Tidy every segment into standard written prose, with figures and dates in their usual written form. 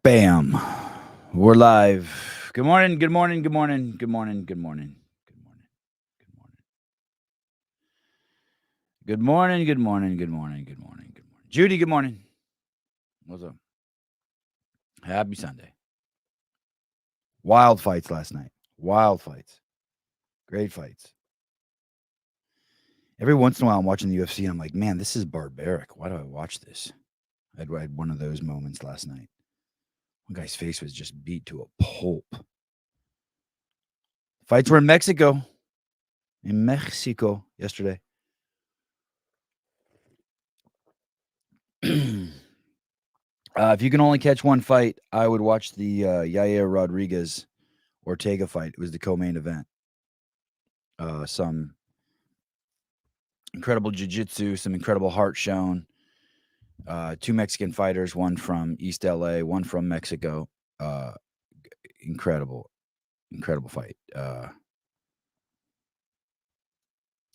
Bam. We're live. Good morning. Good morning. Good morning. Good morning. Good morning. Good morning. Good morning. Good morning. Good morning. Good morning. Good morning. Good morning. Judy, good morning. What's up? Happy Sunday. Wild fights last night. Wild fights. Great fights. Every once in a while, I'm watching the UFC and I'm like, man, this is barbaric. Why do I watch this? I had one of those moments last night. One guy's face was just beat to a pulp. Fights were in Mexico. In Mexico yesterday. If you can only catch one fight, I would watch the Yair Rodriguez Ortega fight. It was the co-main event. Some incredible jiu-jitsu, some incredible heart shown. Two Mexican fighters, one from East LA, one from Mexico. Incredible fight.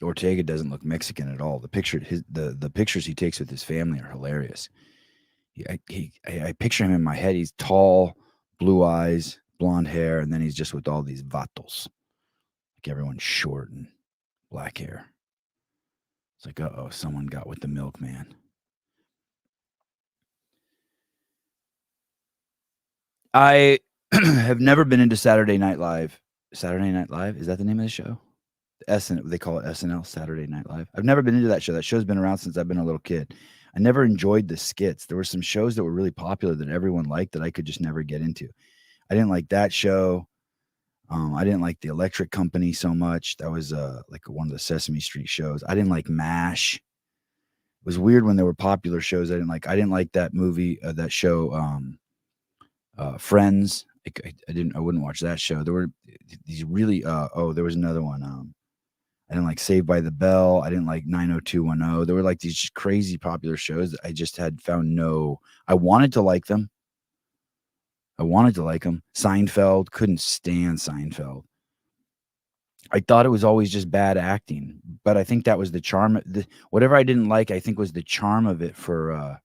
Ortega doesn't look Mexican at all. The pictures he takes with his family are hilarious. I picture him in my head. He's tall, blue eyes, blonde hair, and then he's just with all these vatos. Like everyone's short and black hair. It's like, uh-oh, someone got with the milkman. I have never been into Saturday Night Live. Saturday Night Live? Is that the name of the show? They call it SNL, Saturday Night Live. I've never been into that show. That show's been around since I've been a little kid. I never enjoyed the skits. There were some shows that were really popular that everyone liked that I could just never get into. I didn't like that show. I didn't like the Electric Company so much. That was like one of the Sesame Street shows. I didn't like MASH. It was weird when there were popular shows I didn't like. I didn't like that movie, that show, Friends. I wouldn't watch that show. There were these really, there was another one. I didn't like Saved by the Bell. I didn't like 90210. There were like these crazy popular shows that I just had found I wanted to like them. Seinfeld, couldn't stand Seinfeld. I thought it was always just bad acting, but I think that was the charm. Whatever I didn't like, I think was the charm of it for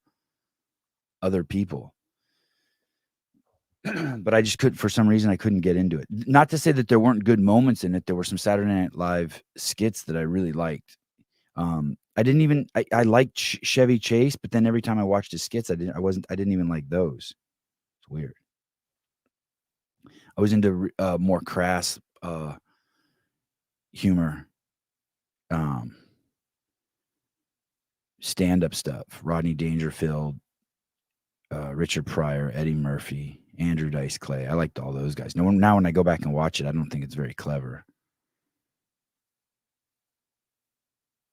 other people. But I just for some reason, I couldn't get into it. Not to say that there weren't good moments in it. There were some Saturday Night Live skits that I really liked. I liked Chevy Chase, but then every time I watched his skits, I didn't even like those. It's weird. I was into more crass humor, stand-up stuff. Rodney Dangerfield, Richard Pryor, Eddie Murphy, Andrew Dice Clay. I liked all those guys. Now when I go back and watch it, I don't think it's very clever.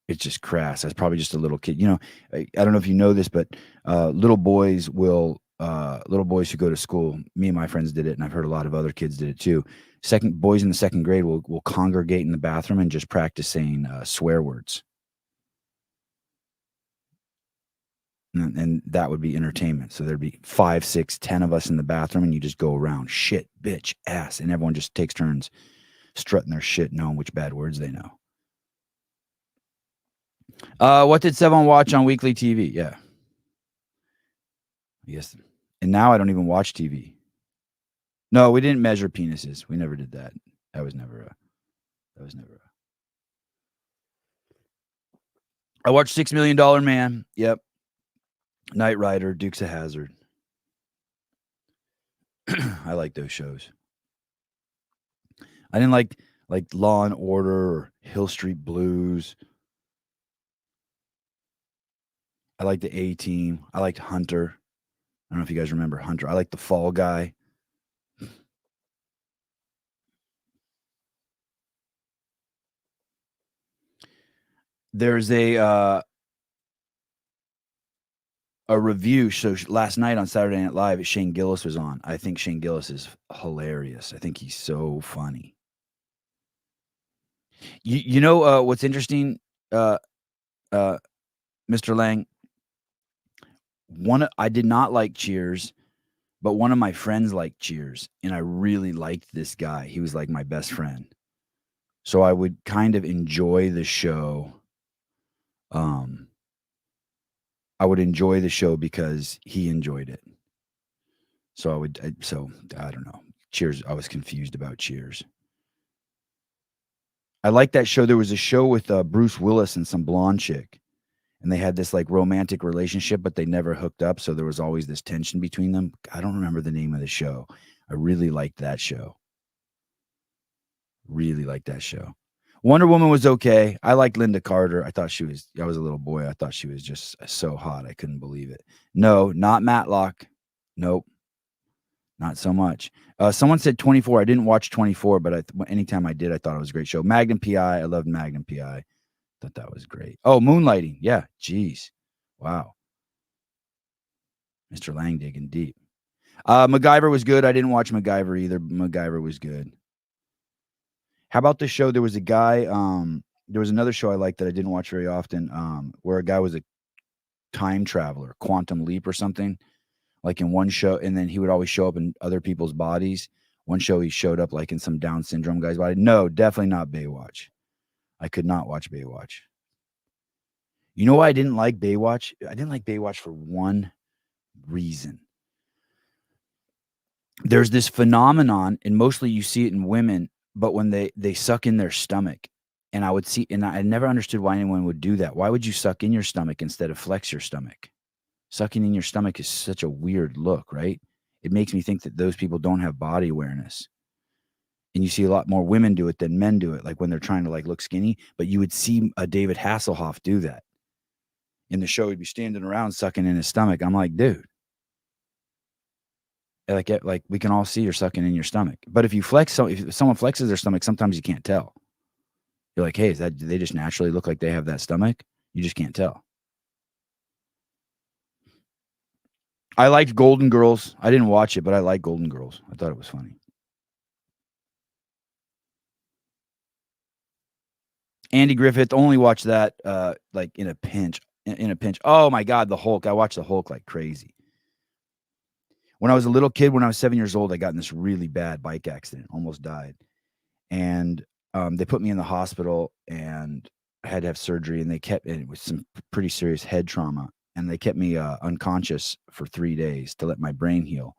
It's just crass. I was probably just a little kid. I don't know if you know this, but little boys who go to school, me and my friends did it, and I've heard a lot of other kids did it too. Boys in the second grade will congregate in the bathroom and just practice saying swear words. And that would be entertainment. So there'd be 5, 6, 10 of us in the bathroom, and you just go around shit, bitch, ass, and everyone just takes turns strutting their shit, knowing which bad words they know. What did Sevan watch on weekly TV? Yeah. Yes. And now I don't even watch TV. No, we didn't measure penises. We never did that. That was never I watched $6 Million Man. Yep. Knight Rider, Dukes of Hazzard. I like those shows. I didn't like Law and Order or Hill Street Blues. I liked the A-Team. I liked Hunter. I don't know if you guys remember Hunter. I like the Fall Guy. There's a review show last night on Saturday Night Live. Shane Gillis was on. I think Shane Gillis is hilarious. I think he's so funny. You know what's interesting, Mr. Lang? I did not like Cheers, but one of my friends liked Cheers, and I really liked this guy. He was like my best friend. So I would kind of enjoy the show. I would enjoy the show because he enjoyed it. So I don't know. Cheers. I was confused about Cheers. I like that show. There was a show with Bruce Willis and some blonde chick, and they had this like romantic relationship, but they never hooked up. So there was always this tension between them. I don't remember the name of the show. I really liked that show. Really liked that show. Wonder Woman was okay. I liked Linda Carter. I was a little boy. I thought she was just so hot. I couldn't believe it. No, not Matlock. Nope. Not so much. Someone said 24. I didn't watch 24, but anytime I did, I thought it was a great show. Magnum PI. I loved Magnum PI. Thought that was great. Oh, Moonlighting. Yeah. Jeez. Wow. Mr. Lang digging deep. MacGyver was good. I didn't watch MacGyver either. MacGyver was good. How about the show? There was a guy, there was another show I liked that I didn't watch very often, where a guy was a time traveler, Quantum Leap or something, like in one show, and then he would always show up in other people's bodies. One show he showed up like in some Down syndrome guy's body. No, definitely not Baywatch. I could not watch Baywatch. You know why I didn't like Baywatch? I didn't like Baywatch for one reason. There's this phenomenon, and mostly you see it in women, but when they suck in their stomach, and I never understood why anyone would do that. Why would you suck in your stomach instead of flex your stomach? Sucking in your stomach is such a weird look, right? It makes me think that those people don't have body awareness. And you see a lot more women do it than men do it, like when they're trying to like look skinny. But you would see a David Hasselhoff do that. In the show, he'd be standing around sucking in his stomach. I'm like, dude. Like we can all see you're sucking in your stomach. But if someone flexes their stomach, sometimes you can't tell. You're like, hey, do they just naturally look like they have that stomach? You just can't tell. I liked Golden Girls. I didn't watch it, but I liked Golden Girls. I thought it was funny. Andy Griffith, only watched that like in a pinch. In a pinch. Oh my God, the Hulk. I watched the Hulk like crazy. When I was a little kid, when I was 7 years old, I got in this really bad bike accident, almost died. And they put me in the hospital and I had to have surgery, and it was some pretty serious head trauma. And they kept me unconscious for 3 days to let my brain heal.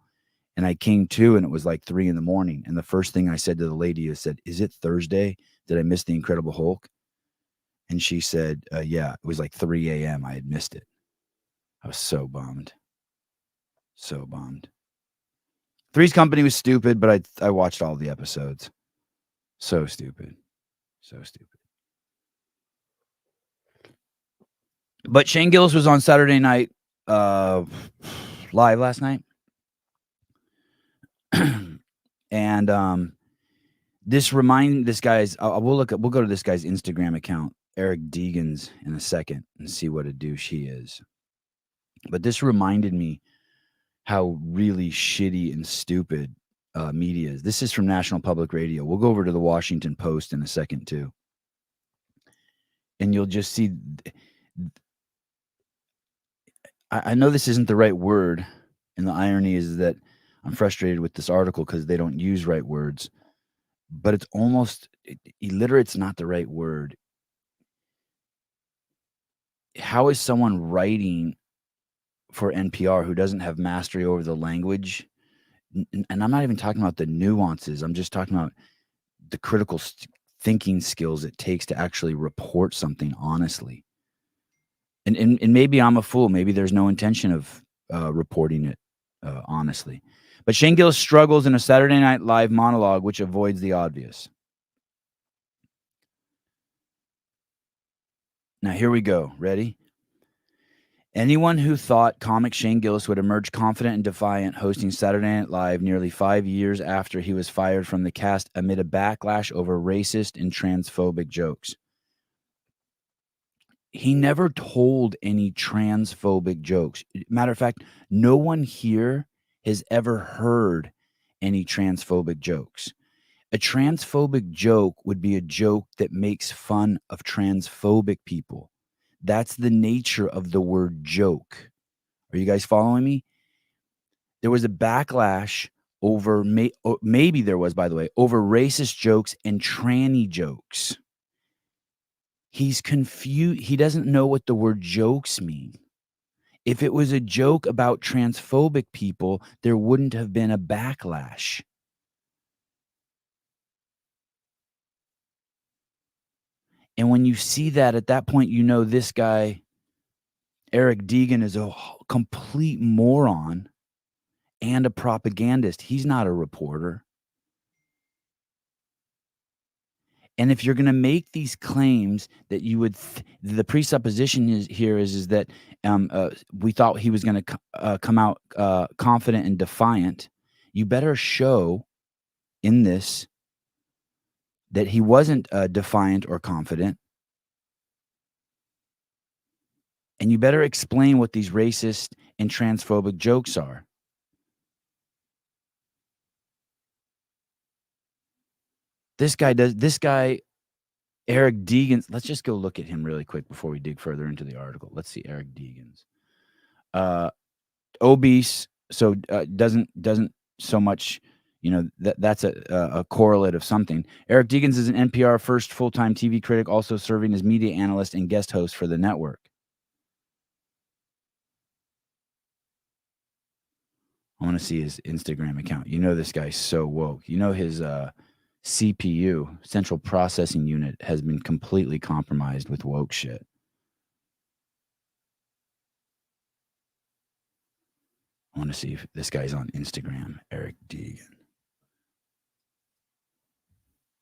And I came to, and it was like 3 a.m. And the first thing I said to the lady is said, "Is it Thursday? Did I miss the Incredible Hulk?" And she said, yeah, it was like 3 a.m. I had missed it. I was so bummed. So bummed. Three's Company was stupid, but I watched all the episodes. So stupid. So stupid. But Shane Gillis was on Saturday Night Live last night. And this guy's, we'll go to this guy's Instagram account, Eric Deegan's, in a second and see what a douche he is. But this reminded me how really shitty and stupid media is. This is from National Public Radio. We'll go over to the Washington Post in a second too. And you'll just see, I know this isn't the right word. And the irony is that I'm frustrated with this article because they don't use right words. But it's almost, illiterate's not the right word. How is someone writing for NPR who doesn't have mastery over the language? And I'm not even talking about the nuances. I'm just talking about the critical thinking skills it takes to actually report something honestly. And maybe I'm a fool. Maybe there's no intention of reporting it honestly. But Shane Gillis struggles in a Saturday Night Live monologue, which avoids the obvious. Now, here we go. Ready? Anyone who thought comic Shane Gillis would emerge confident and defiant hosting Saturday Night Live nearly 5 years after he was fired from the cast amid a backlash over racist and transphobic jokes. He never told any transphobic jokes. Matter of fact, no one here has ever heard any transphobic jokes. A transphobic joke would be a joke that makes fun of transphobic people. That's the nature of the word joke. Are you guys following me? There was a backlash over, maybe there was, by the way, over racist jokes and tranny jokes. He's confused. He doesn't know what the word jokes mean. If it was a joke about transphobic people, there wouldn't have been a backlash. And when you see that, at that point, you know this guy, Eric Deegan, is a complete moron and a propagandist. He's not a reporter. And if you're going to make these claims that you would, the presupposition is that we thought he was going to come out confident and defiant. You better show in this that he wasn't defiant or confident. And you better explain what these racist and transphobic jokes are. This guy, Eric Deegan's, let's just go look at him really quick before we dig further into the article. Let's see Eric Deegan's. Obese, so doesn't so much, that's a correlate of something. Eric Deegan's is an NPR first full-time TV critic, also serving as media analyst and guest host for the network. I want to see his Instagram account. This guy's so woke. His CPU, central processing unit, has been completely compromised with woke shit. I want to see if this guy's on Instagram, Eric Deegan.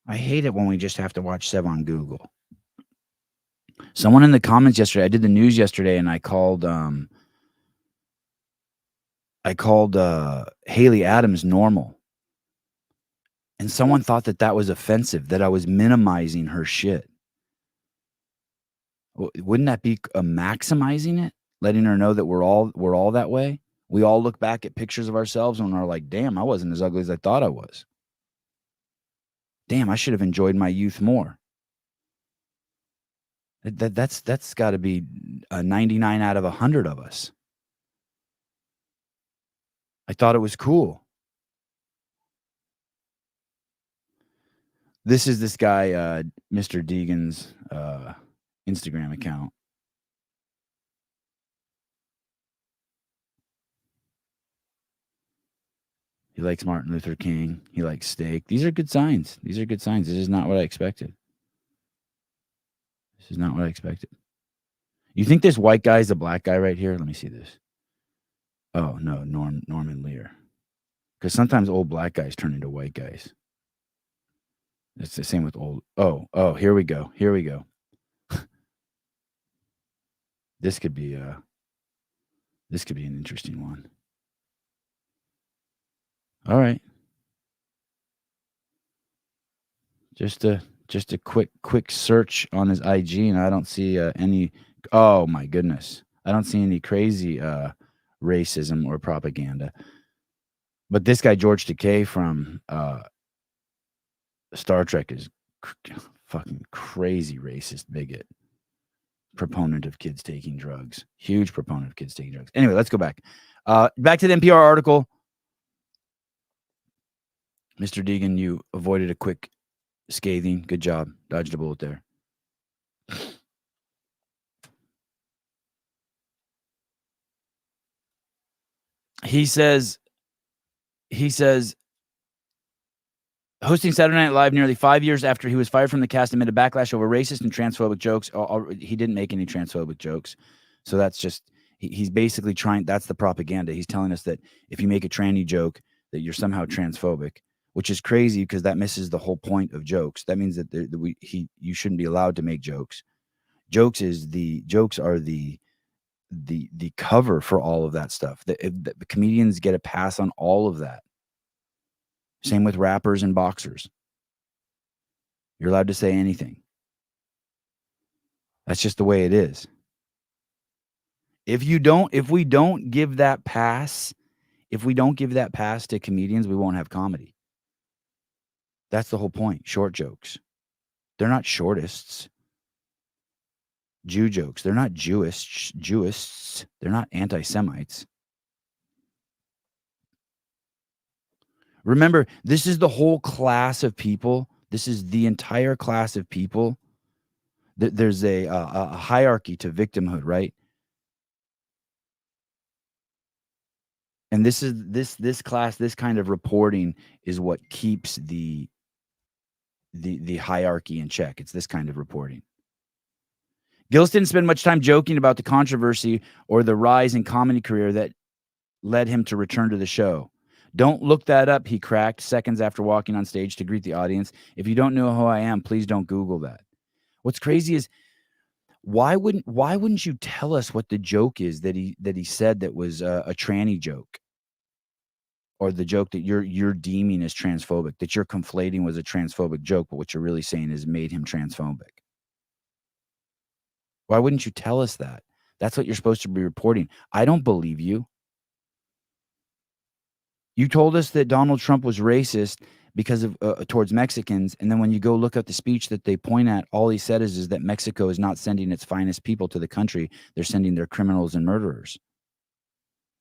I hate it when we just have to watch Sev on Google. Someone in the comments yesterday, I did the news yesterday, and I called Haley Adams normal. And someone thought that was offensive, that I was minimizing her shit. Wouldn't that be maximizing it? Letting her know that we're all that way? We all look back at pictures of ourselves and are like, damn, I wasn't as ugly as I thought I was. Damn, I should have enjoyed my youth more. That's got to be 99 out of 100 of us. I thought it was cool. This is this guy, Mr. Deegan's Instagram account. He likes Martin Luther King. He likes steak. These are good signs. This is not what I expected. You think this white guy is a black guy right here? Let me see this. Oh, no, Norman Lear. Because sometimes old black guys turn into white guys. It's the same with old. Oh, here we go. This could be an interesting one. All right. Just a quick search on his IG, and I don't see any. Oh my goodness, I don't see any crazy racism or propaganda. But this guy George Takei from Star Trek is fucking crazy racist bigot. Proponent of kids taking drugs. Huge proponent of kids taking drugs. Anyway, let's go back. Back to the NPR article. Mr. Deegan, you avoided a quick scathing. Good job. Dodged a bullet there. He says, hosting Saturday Night Live nearly 5 years after he was fired from the cast amid a backlash over racist and transphobic jokes. He didn't make any transphobic jokes. So that's just, he's basically trying, that's the propaganda. He's telling us that if you make a tranny joke, that you're somehow transphobic, which is crazy because that misses the whole point of jokes. That means that you shouldn't be allowed to make jokes. Jokes are the cover for all of that stuff. The comedians get a pass on all of that. Same with rappers and boxers. You're allowed to say anything. That's just the way it is. If we don't give that pass to comedians, we won't have comedy. That's the whole point. Short jokes. They're not shortists. Jew jokes. They're not Jewists. They're not anti-Semites. Remember, this is the whole class of people. This is the entire class of people. There's a hierarchy to victimhood, right? And this class, this kind of reporting is what keeps the hierarchy in check. It's this kind of reporting. Gillis didn't spend much time joking about the controversy or the rise in comedy career that led him to return to the show. Don't look that up, he cracked seconds after walking on stage to greet the audience. If you don't know who I am, please don't Google that. What's crazy is why wouldn't you tell us what the joke is that he said that was a tranny joke, or the joke that you're deeming as transphobic, that you're conflating was a transphobic joke, but what you're really saying is made him transphobic? Why wouldn't you tell us that? That's what you're supposed to be reporting. I don't believe you. You told us that Donald Trump was racist because of towards Mexicans, and then when you go look at the speech that they point at, all he said is that Mexico is not sending its finest people to the country. They're sending their criminals and murderers.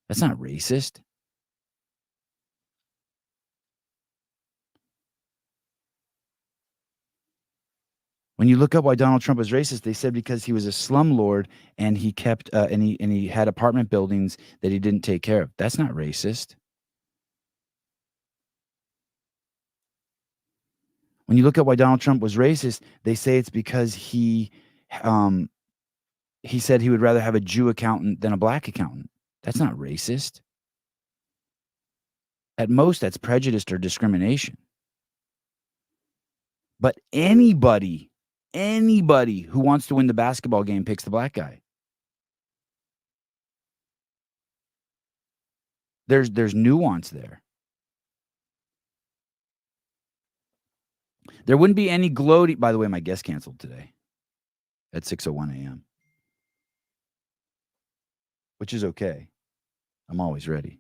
That's not racist. When you look up why Donald Trump was racist, they said because he was a slumlord and he kept and he had apartment buildings that he didn't take care of. That's not racist. When you look at why Donald Trump was racist, they say it's because he said he would rather have a Jew accountant than a black accountant. That's not racist. At most, that's prejudice or discrimination. But anybody who wants to win the basketball game picks the black guy. There's nuance there. There wouldn't be any gloating. By the way, my guest canceled today at 6:01 a.m., which is okay. I'm always ready.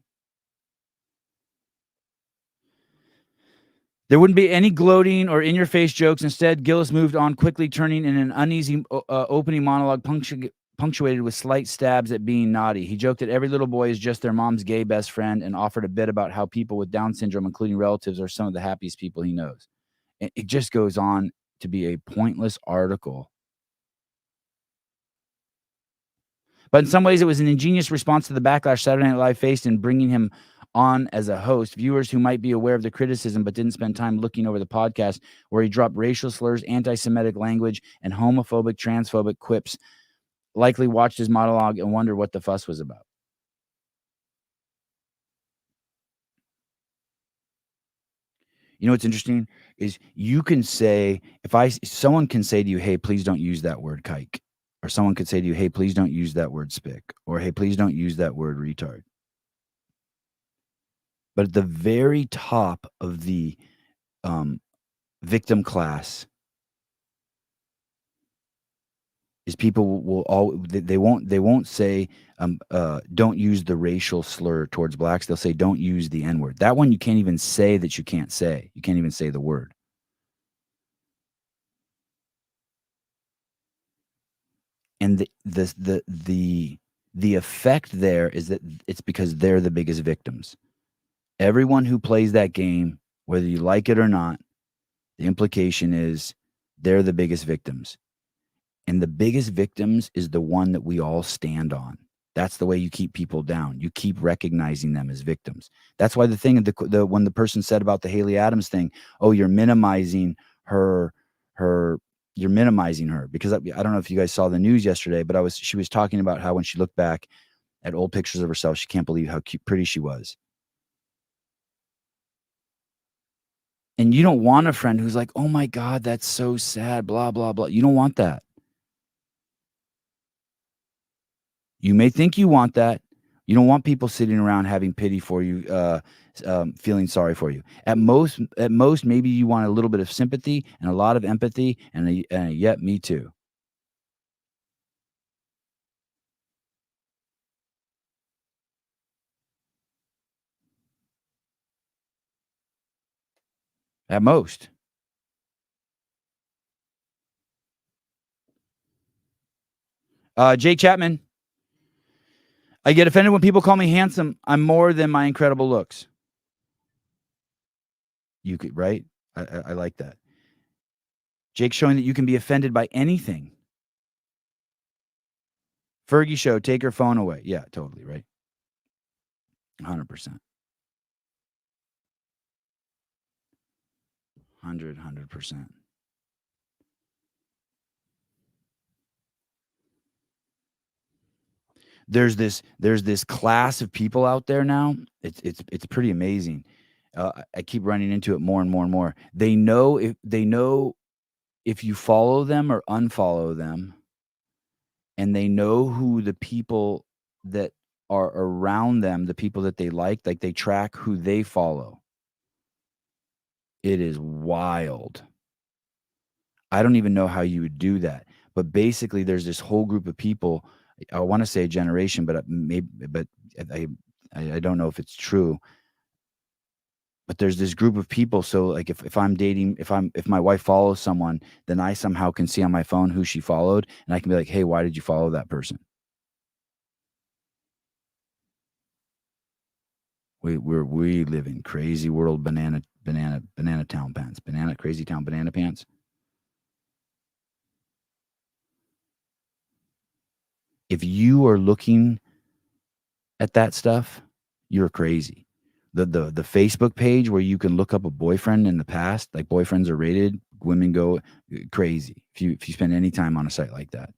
There wouldn't be any gloating or in-your-face jokes. Instead, Gillis moved on quickly, turning in an uneasy opening monologue punctuated with slight stabs at being naughty. He joked that every little boy is just their mom's gay best friend and offered a bit about how people with Down syndrome, including relatives, are some of the happiest people he knows. It just goes on to be a pointless article. But in some ways, it was an ingenious response to the backlash Saturday Night Live faced in bringing him on as a host. Viewers who might be aware of the criticism but didn't spend time looking over the podcast where he dropped racial slurs, anti-Semitic language, and homophobic, transphobic quips likely watched his monologue and wondered what the fuss was about. You know what's interesting is you can say, someone can say to you, hey, please don't use that word kike. Or someone could say to you, hey, please don't use that word spick. Or hey, please don't use that word retard. But at the very top of the victim class is people they won't say don't use the racial slur towards blacks. They'll say don't use the N-word. That one you can't even say that you can't say. You can't even say the word. And the effect there is that it's because they're the biggest victims. Everyone who plays that game, whether you like it or not, the implication is they're the biggest victims. And the biggest victims is the one that we all stand on. That's the way you keep people down. You keep recognizing them as victims. That's why the thing when the person said about the Haley Adams thing, oh, you're minimizing her, you're minimizing her, because I don't know if you guys saw the news yesterday, but she was talking about how when she looked back at old pictures of herself, she can't believe how pretty she was. And you don't want a friend who's like, oh my God, that's so sad, blah, blah, blah. You don't want that. You may think you want that. You don't want people sitting around having pity for you, feeling sorry for you. At most, maybe you want a little bit of sympathy and a lot of empathy and yet me too. At most. Jake Chapman. I get offended when people call me handsome. I'm more than my incredible looks. You could, right? I like that. Jake showing that you can be offended by anything. Fergie show, take her phone away. Yeah, totally, right? 100%. 100%. There's this class of people out there now. It's pretty amazing. I keep running into it more and more and more. They know if you follow them or unfollow them, and they know who the people that are around them, the people that they like they track who they follow. It is wild. I don't even know how you would do that. But basically, there's this whole group of people. I want to say a generation, but I don't know if it's true. But there's this group of people. So like if I'm dating, if my wife follows someone, then I somehow can see on my phone who she followed, and I can be like, hey, why did you follow that person? We live in crazy world, banana town pants, crazy town banana pants. If you are looking at that stuff, you're crazy. The Facebook page where you can look up a boyfriend in the past, like boyfriends are rated, women go crazy if you spend any time on a site like that.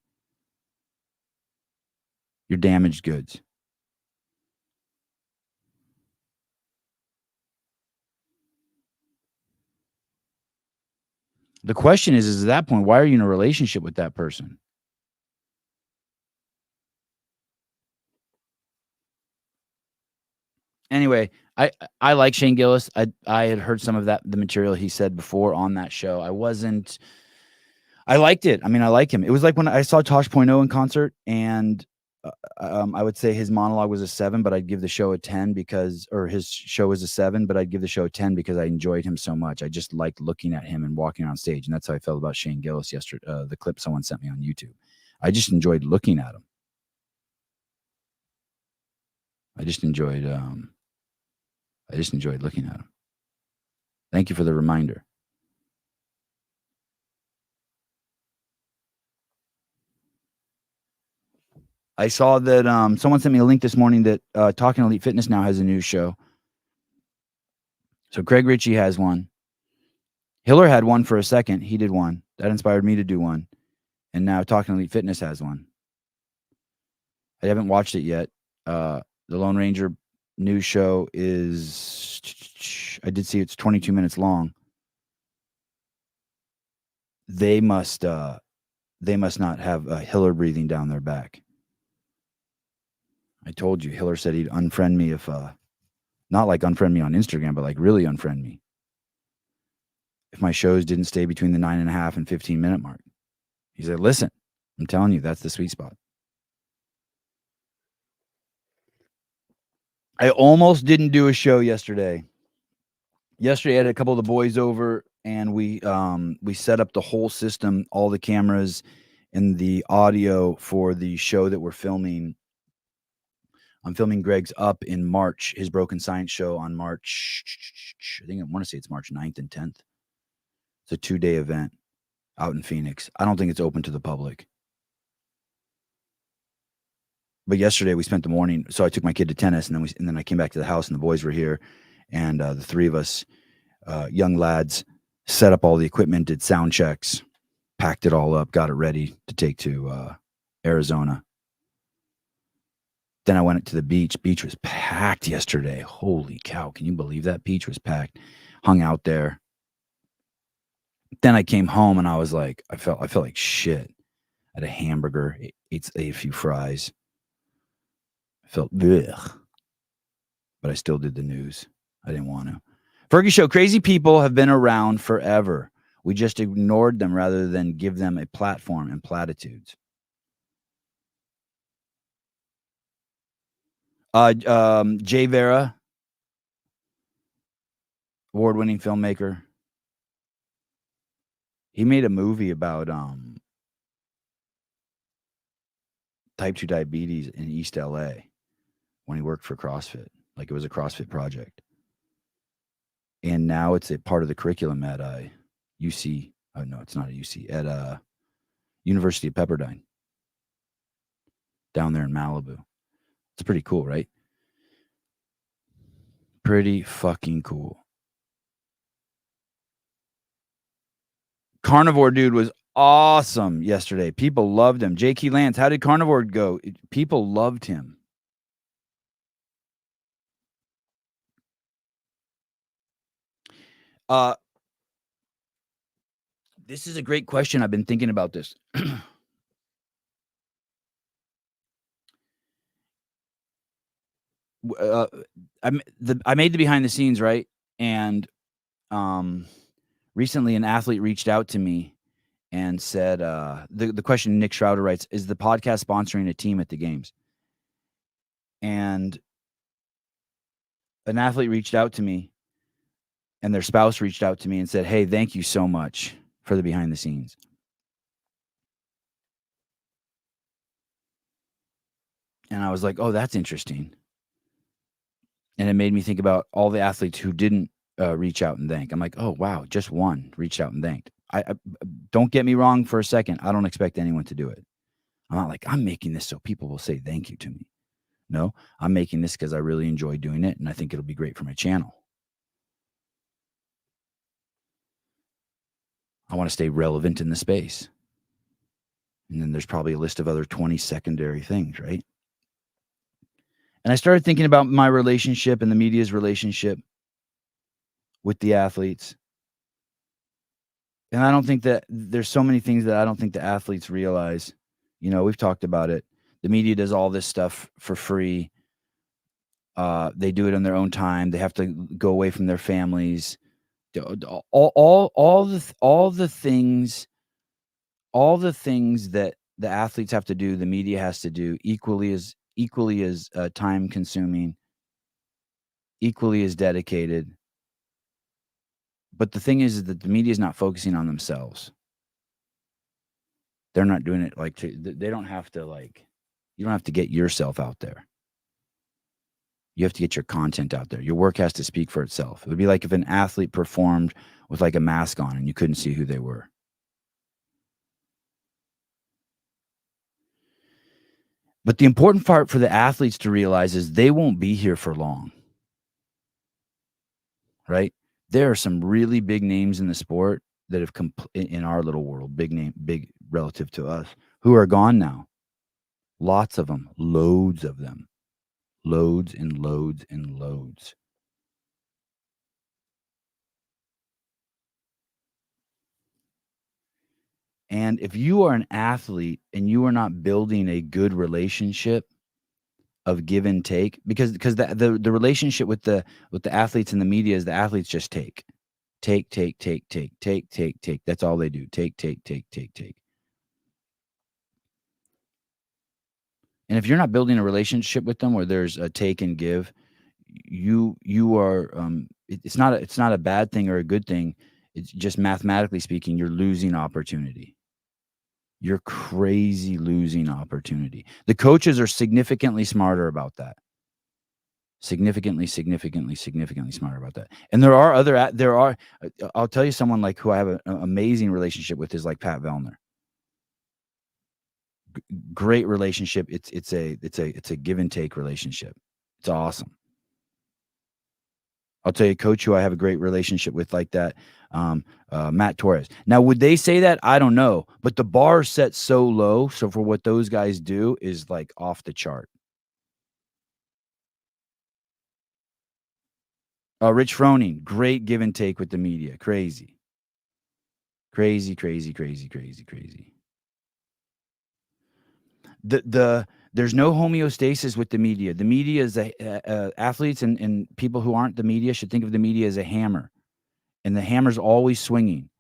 You're damaged goods. The question is at that point, why are you in a relationship with that person? Anyway, I like Shane Gillis. I had heard some of the material he said before on that show. I liked it. I mean, I like him. It was like when I saw Tosh Point oh in concert, and I would say his monologue was a 7, but I'd give the show a 10 or his show was a 7, but I'd give the show a 10 because I enjoyed him so much. I just liked looking at him and walking on stage, and that's how I felt about Shane Gillis yesterday. The clip someone sent me on YouTube. I just enjoyed looking at him. I just enjoyed looking at him. Thank you for the reminder. I saw that someone sent me a link this morning that Talking Elite Fitness now has a new show. So Craig Ritchie has one. Hiller had one for a second. He did one. That inspired me to do one. And now Talking Elite Fitness has one. I haven't watched it yet. The Lone Ranger news show is, I did see it's 22 minutes long. They must not have Hiller breathing down their back. I told you, Hiller said he'd unfriend me if, not like unfriend me on Instagram, but like really unfriend me if my shows didn't stay between the 9.5 and 15-minute mark. He said, listen, I'm telling you, that's the sweet spot. I almost didn't do a show yesterday. Yesterday, I had a couple of the boys over, and we set up the whole system, all the cameras and the audio for the show that we're filming. I'm filming Greg's Up in March, his Broken Science show on March, I want to say it's March 9th and 10th. It's a 2-day event out in Phoenix. I don't think it's open to the public. But yesterday we spent the morning, so I took my kid to tennis, and then I came back to the house, and the boys were here, and the three of us, young lads, set up all the equipment, did sound checks, packed it all up, got it ready to take to Arizona. Then I went to the beach. Beach was packed yesterday. Holy cow. Can you believe that? Beach was packed. Hung out there. Then I came home and I was like, I felt like shit. I had a hamburger, ate a few fries. I felt ugh. But I still did the news. I didn't want to. Fergie Show, crazy people have been around forever. We just ignored them rather than give them a platform and platitudes. Jay Vera, award-winning filmmaker. He made a movie about type 2 diabetes in East LA when he worked for CrossFit. Like it was a CrossFit project. And now it's a part of the curriculum at UC. Oh, no, it's not a UC. At University of Pepperdine down there in Malibu. It's pretty cool, right? Pretty fucking cool. Carnivore dude was awesome yesterday. People loved him. J.K. Lance, how did Carnivore go? People loved him. This is a great question. I've been thinking about this. I made the behind the scenes, right? And recently an athlete reached out to me and said, the question Nick Schrouder writes, is the podcast sponsoring a team at the games? And an athlete reached out to me and their spouse reached out to me and said, hey, thank you so much for the behind the scenes. And I was like, oh, that's interesting. And it made me think about all the athletes who didn't reach out and thank. I'm like, oh, wow, just one reached out and thanked. I don't get me wrong for a second. I don't expect anyone to do it. I'm not like, I'm making this so people will say thank you to me. No, I'm making this because I really enjoy doing it, and I think it'll be great for my channel. I want to stay relevant in the space. And then there's probably a list of other 20 secondary things, right? And I started thinking about my relationship and the media's relationship with the athletes. And I don't think that there's so many things that I don't think the athletes realize. You know, we've talked about it. The media does all this stuff for free. They do it on their own time. They have to go away from their families. All the things that the athletes have to do, the media has to do equally as time consuming, equally as dedicated. But the thing is that the media is not focusing on themselves. They're not doing it they don't have to you don't have to get yourself out there. You have to get your content out there. Your work has to speak for itself. It would be like if an athlete performed with like a mask on and you couldn't see who they were. But the important part for the athletes to realize is they won't be here for long. Right? There are some really big names in the sport that have in our little world, big relative to us, who are gone now. Lots of them, loads of them. Loads and loads and loads. And if you are an athlete and you are not building a good relationship of give and take, because the relationship with the athletes and the media is the athletes just take. That's all they do. Take. And if you're not building a relationship with them where there's a take and give, you are it's not a bad thing or a good thing. It's just mathematically speaking, you're losing opportunity. You're crazy losing opportunity. The coaches are significantly smarter about that. Significantly smarter about that. And there are I'll tell you someone like who I have an amazing relationship with is like Pat Vellner. Great relationship. It's a give and take relationship. It's awesome. I'll tell you a coach who I have a great relationship with like that, Matt Torres. Now, would they say that? I don't know. But the bar is set so low. So for what those guys do is like off the chart. Rich Froning, great give and take with the media. Crazy. There's no homeostasis with the media. The media is athletes and people who aren't the media should think of the media as a hammer, and the hammer's always swinging.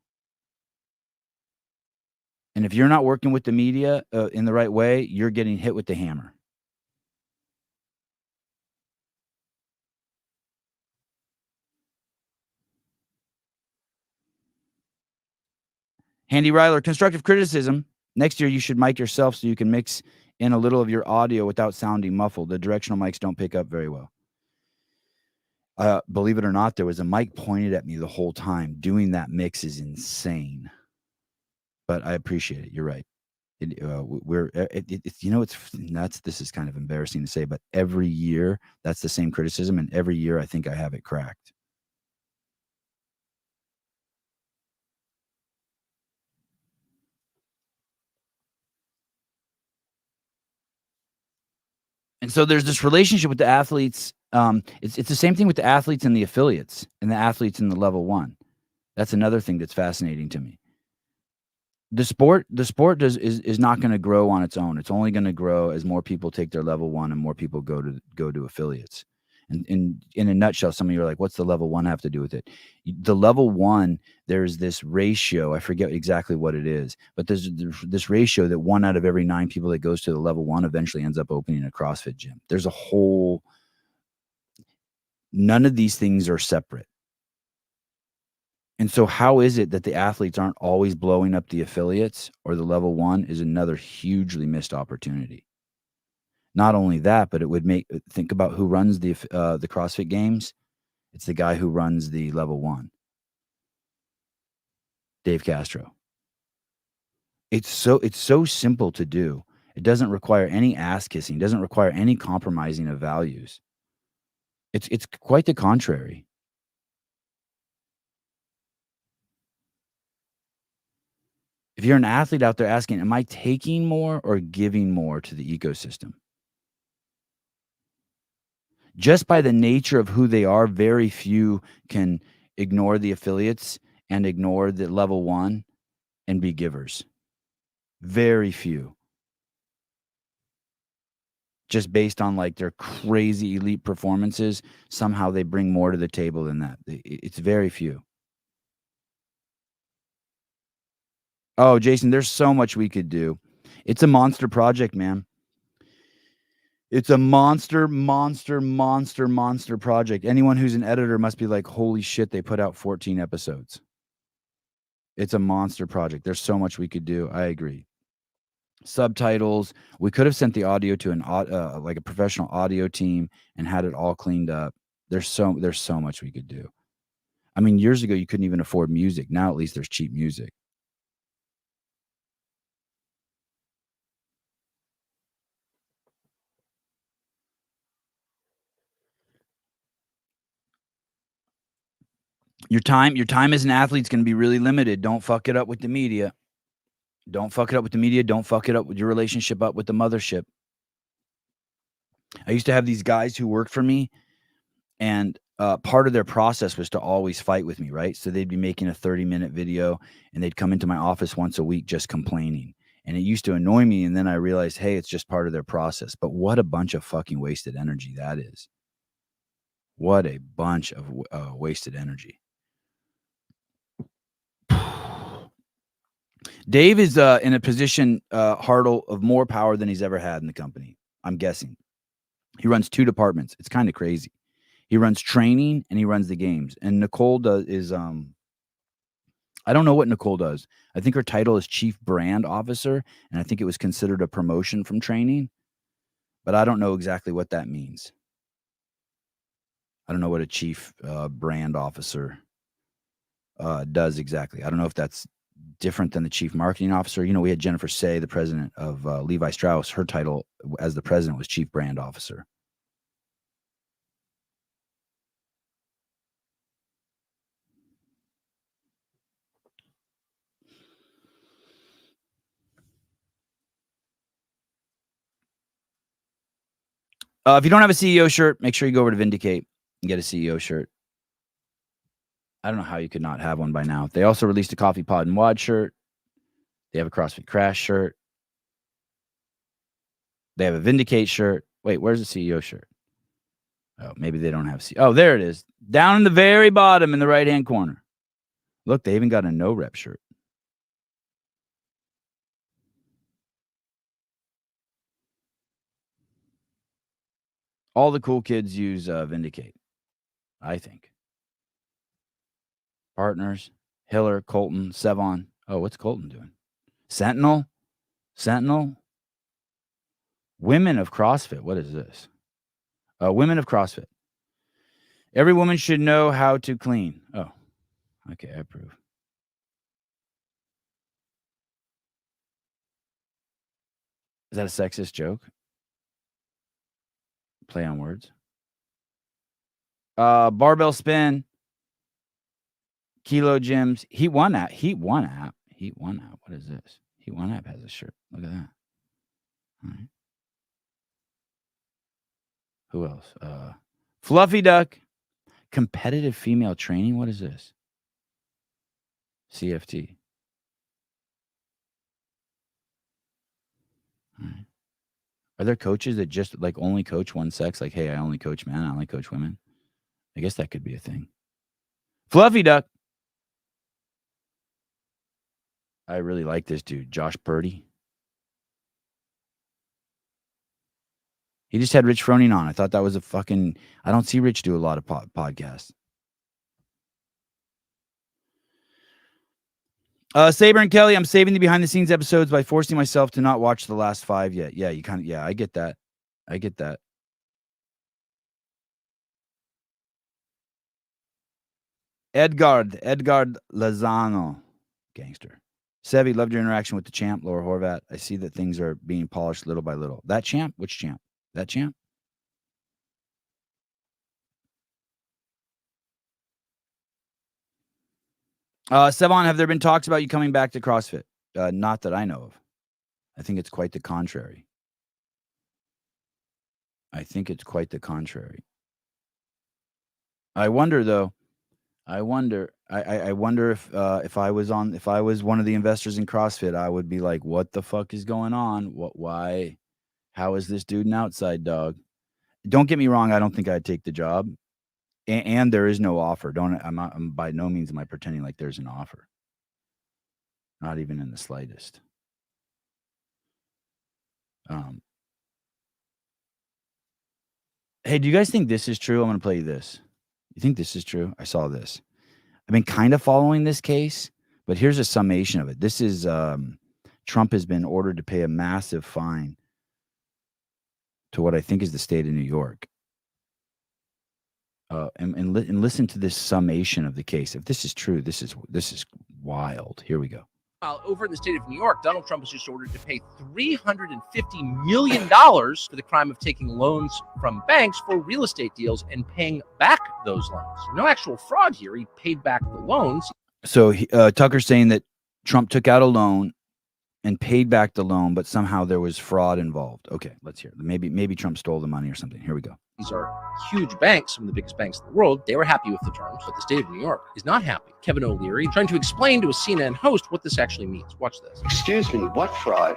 And if you're not working with the media in the right way, you're getting hit with the hammer. Handy Ryler, constructive criticism. Next year, you should mic yourself so you can mix in a little of your audio without sounding muffled. The directional mics don't pick up very well. Believe it or not, there was a mic pointed at me the whole time. Doing that mix is insane. But I appreciate it. You're right. It's it's nuts. This is kind of embarrassing to say, but every year that's the same criticism, and every year I think I have it cracked. And so there's this relationship with the athletes. It's the same thing with the athletes and the affiliates and the athletes in the level one. That's another thing that's fascinating to me. The sport is not going to grow on its own. It's only going to grow as more people take their level one and more people go to affiliates. And in a nutshell, some of you are like, "What's the level one have to do with it?" The level one, there's this ratio. I forget exactly what it is, but there's this ratio that 1 out of every 9 people that goes to the level one eventually ends up opening a CrossFit gym. There's a whole. None of these things are separate. And so how is it that the athletes aren't always blowing up the affiliates or the level one is another hugely missed opportunity. Not only that, but it would think about who runs the CrossFit Games. It's the guy who runs the level one, Dave Castro. It's so simple to do. It doesn't require any ass kissing, doesn't require any compromising of values. It's quite the contrary. If you're an athlete out there asking, am I taking more or giving more to the ecosystem? Just by the nature of who they are, very few can ignore the affiliates and ignore the level one and be givers. Very few. Just based on like their crazy elite performances, somehow they bring more to the table than that. It's very few. Oh, Jason, there's so much we could do. It's a monster project, man. It's a monster project. Anyone who's an editor must be like, holy shit, they put out 14 episodes. It's a monster project. There's so much we could do. I agree. Subtitles. We could have sent the audio to like a professional audio team and had it all cleaned up. There's so much we could do. I mean, years ago you couldn't even afford music. Now at least there's cheap music. Your time as an athlete is going to be really limited. Don't fuck it up with the media. Don't fuck it up with the media. Don't fuck it up with your relationship up with the mothership. I used to have these guys who worked for me, and part of their process was to always fight with me, right? So they'd be making a 30-minute video, and they'd come into my office once a week just complaining. And it used to annoy me, and then I realized, hey, it's just part of their process. But what a bunch of fucking wasted energy that is. What a bunch of wasted energy. Dave is in a position, Hartle, of more power than he's ever had in the company, I'm guessing. He runs 2 departments. It's kind of crazy. He runs training and he runs the games. And Nicole I don't know what Nicole does. I think her title is Chief Brand Officer, and I think it was considered a promotion from training, but I don't know exactly what that means. I don't know what a Chief Brand Officer does exactly. I don't know if that's different than the Chief Marketing Officer. We had Jennifer Say, the president of Levi Strauss. Her title as the president was Chief Brand Officer. If you don't have a CEO shirt, make sure you go over to Vindicate and get a CEO shirt. I don't know how you could not have one by now. They also released a Coffee Pod and Wad shirt. They have a CrossFit Crash shirt. They have a Vindicate shirt. Wait, where's the CEO shirt? Oh, maybe they don't have CEO. Oh, there it is. Down in the very bottom in the right-hand corner. Look, they even got a no rep shirt. All the cool kids use Vindicate, I think. Partners, Hiller, Colton, Sevan. Oh, what's Colton doing? Sentinel? Women of CrossFit. What is this? Women of CrossFit. Every woman should know how to clean. Oh, okay, I approve. Is that a sexist joke? Play on words. Barbell spin. Kilo gyms. Heat One app. What is this? Heat One app has a shirt. Look at that. All right. Who else? Fluffy Duck. Competitive female training. What is this? CFT. All right. Are there coaches that just like only coach one sex? Like, hey, I only coach men. I only coach women. I guess that could be a thing. Fluffy Duck. I really like this dude, Josh Purdy. He just had Rich Froning on. I thought that was a fucking... I don't see Rich do a lot of podcasts. Saber and Kelly, I'm saving the behind-the-scenes episodes by forcing myself to not watch the last 5 yet. Yeah, you kind of... Yeah, I get that. Edgard Lozano. Gangster. Sevi, loved your interaction with the champ, Laura Horvat. I see that things are being polished little by little. That champ? Which champ? That champ? Sevan, have there been talks about you coming back to CrossFit? Not that I know of. I think it's quite the contrary. I wonder though. I wonder if I was one of the investors in CrossFit, I would be like, what the fuck is going on? Why? How is this dude an outside dog? Don't get me wrong. I don't think I'd take the job. And there is no offer. I'm by no means am I pretending like there's an offer. Not even in the slightest. Hey, do you guys think this is true? I'm going to play you this. You think this is true? I saw this. I've been kind of following this case, but here's a summation of it. This is Trump has been ordered to pay a massive fine to what I think is the state of New York. And listen to this summation of the case. If this is true, this is wild. Here we go. Over in the state of New York, Donald Trump was just ordered to pay $350 million for the crime of taking loans from banks for real estate deals and paying back those loans. No actual fraud here. He paid back the loans. So Tucker's saying that Trump took out a loan and paid back the loan, but somehow there was fraud involved. Okay, let's hear it. Maybe Trump stole the money or something. Here we go. These are huge banks, some of the biggest banks in the world. They were happy with the terms, but the state of New York is not happy. Kevin O'Leary trying to explain to a CNN host what this actually means. Watch this. Excuse me, what fraud?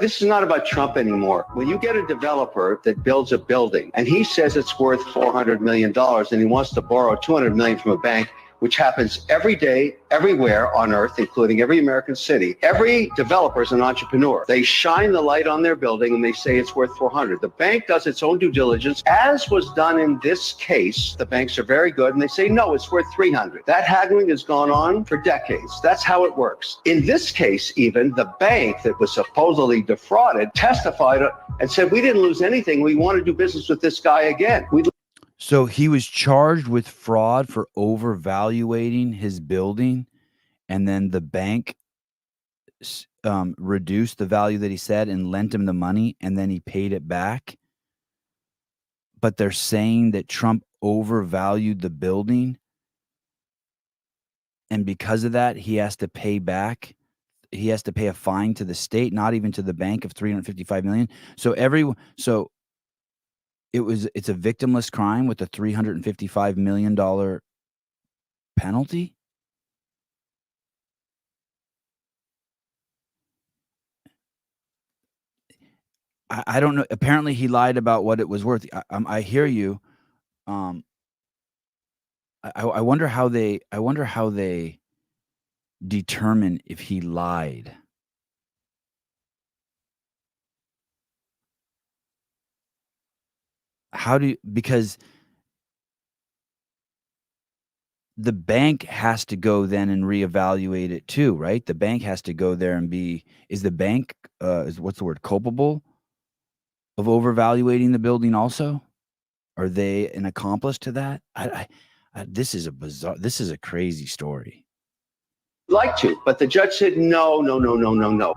This is not about Trump anymore. When you get a developer that builds a building and he says it's worth $400 million and he wants to borrow $200 million from a bank, which happens every day, everywhere on earth, including every American city. Every developer is an entrepreneur. They shine the light on their building and they say it's worth 400. The bank does its own due diligence, as was done in this case. The banks are very good and they say, no, it's worth 300. That haggling has gone on for decades. That's how it works. In this case, even the bank that was supposedly defrauded testified and said, we didn't lose anything. We want to do business with this guy again. So he was charged with fraud for overvaluating his building, and then the bank reduced the value that he said and lent him the money, and then he paid it back. But they're saying that Trump overvalued the building, and because of that, he has to pay back. He has to pay a fine to the state, not even to the bank, of $355 million. It's a victimless crime with a $355 million penalty. I don't know. Apparently he lied about what it was worth. I hear you. I wonder how they determine if he lied. Because the bank has to go then and reevaluate it too, right? The bank has to go there and is the bank, culpable of overvaluating the building also? Are they an accomplice to that? This is a crazy story. like to, but the judge said, no.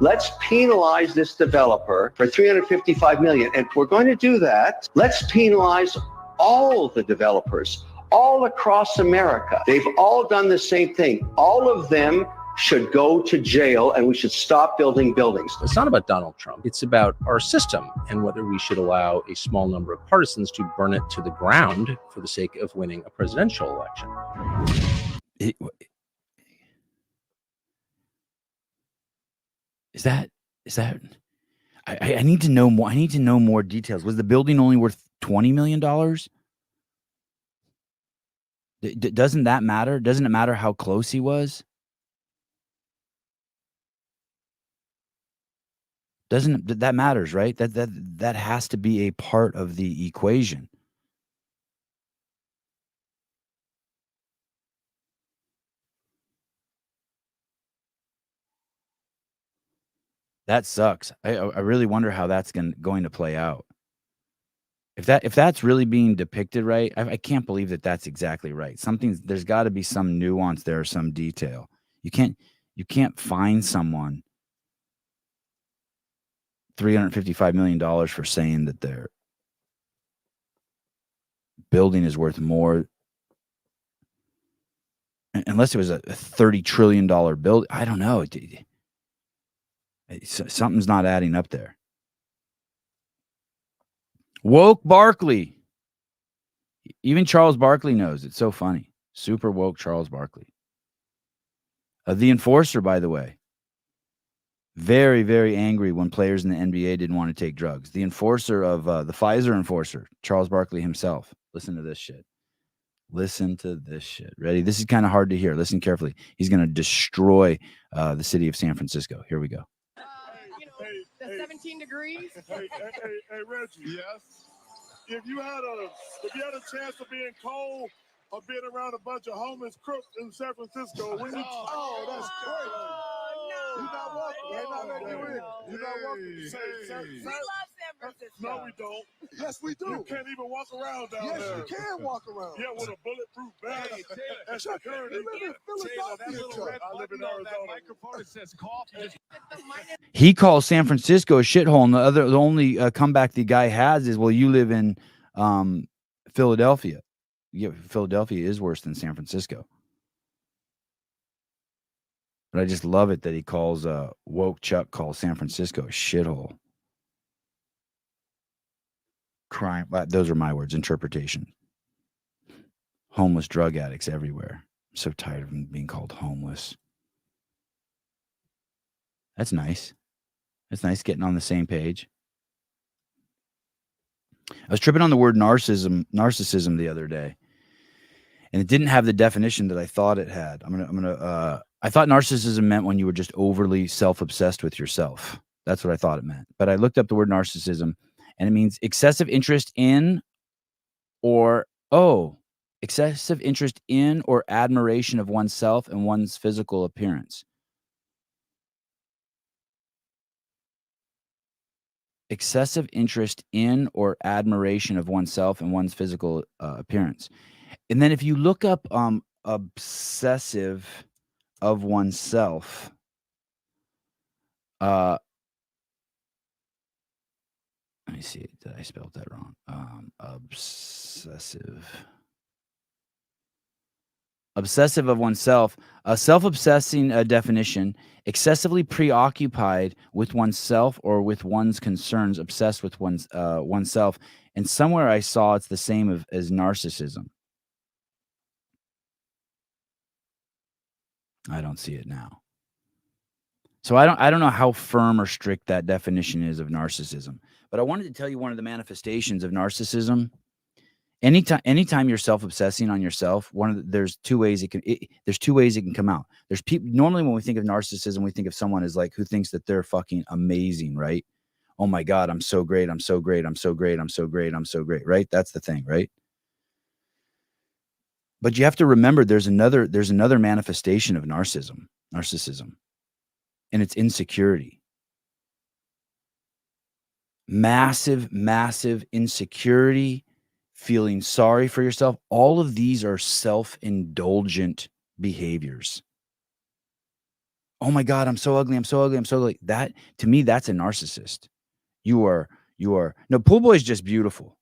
Let's penalize this developer for $355 million. And if we're going to do that, let's penalize all the developers all across America. They've all done the same thing. All of them should go to jail, and we should stop building buildings. It's not about Donald Trump. It's about our system and whether we should allow a small number of partisans to burn it to the ground for the sake of winning a presidential election. Is that I need to know more. I need to know more details. Was the building only worth $20 million? Doesn't that matter? Doesn't it matter how close he was? Doesn't that matters, right? That has to be a part of the equation. That sucks. I really wonder how that's going to play out. If that's really being depicted right, I can't believe that that's exactly right. There's got to be some nuance there, or some detail. You can't find someone $355 million for saying that their building is worth more, unless it was a $30 trillion building. I don't know. Something's not adding up there. Woke Barkley. Even Charles Barkley knows. It's so funny. Super woke Charles Barkley. The enforcer, by the way. Very, very angry when players in the NBA didn't want to take drugs. The enforcer of the Pfizer enforcer, Charles Barkley himself. Listen to this shit. Listen to this shit. Ready? This is kind of hard to hear. Listen carefully. He's going to destroy the city of San Francisco. Here we go. The 17 degrees. Hey, Reggie. Yes. If you had a chance of being cold or being around a bunch of homeless crooks in San Francisco, when you that's great. You're not welcome. They're not letting you in. You're not welcome. We love San Francisco. No, we don't. Yes, we do. You can't even walk around down there. Yes, you can walk around. Yeah, with a bulletproof bag. That's security. You live in Philadelphia. I live in Arizona. Microphone that says coffee. He calls San Francisco a shithole, and the only comeback the guy has is, well, you live in Philadelphia. Yeah, Philadelphia is worse than San Francisco. But I just love it that he calls woke Chuck calls San Francisco a shithole. Crime. Those are my words. Interpretation. Homeless drug addicts everywhere. I'm so tired of them being called homeless. That's nice. That's nice getting on the same page. I was tripping on the word narcissism the other day, and it didn't have the definition that I thought it had. I thought narcissism meant when you were just overly self-obsessed with yourself. That's what I thought it meant. But I looked up the word narcissism, and it means excessive interest in or admiration of oneself and one's physical appearance. Excessive interest in or admiration of oneself and one's physical appearance. And then if you look up obsessive of oneself, let me see. Did I spell that wrong? Obsessive of oneself, a self-obsessing definition, excessively preoccupied with oneself or with one's concerns, obsessed with oneself. And somewhere I saw it's the same as narcissism. I don't see it now. So I don't know how firm or strict that definition is of narcissism, but I wanted to tell you one of the manifestations of narcissism. Anytime you're self-obsessing on yourself, there's two ways it can come out. There's people normally when we think of narcissism, we think of someone as like who thinks that they're fucking amazing, right? Oh my God, I'm so great, I'm so great, I'm so great, I'm so great, I'm so great, right? That's the thing, right? But you have to remember there's another manifestation of narcissism, and it's insecurity. Massive insecurity, feeling sorry for yourself. All of these are self-indulgent behaviors. oh my God, I'm so ugly. I'm so ugly. I'm so ugly. That, to me, that's a narcissist. No, Pool Boy is just beautiful.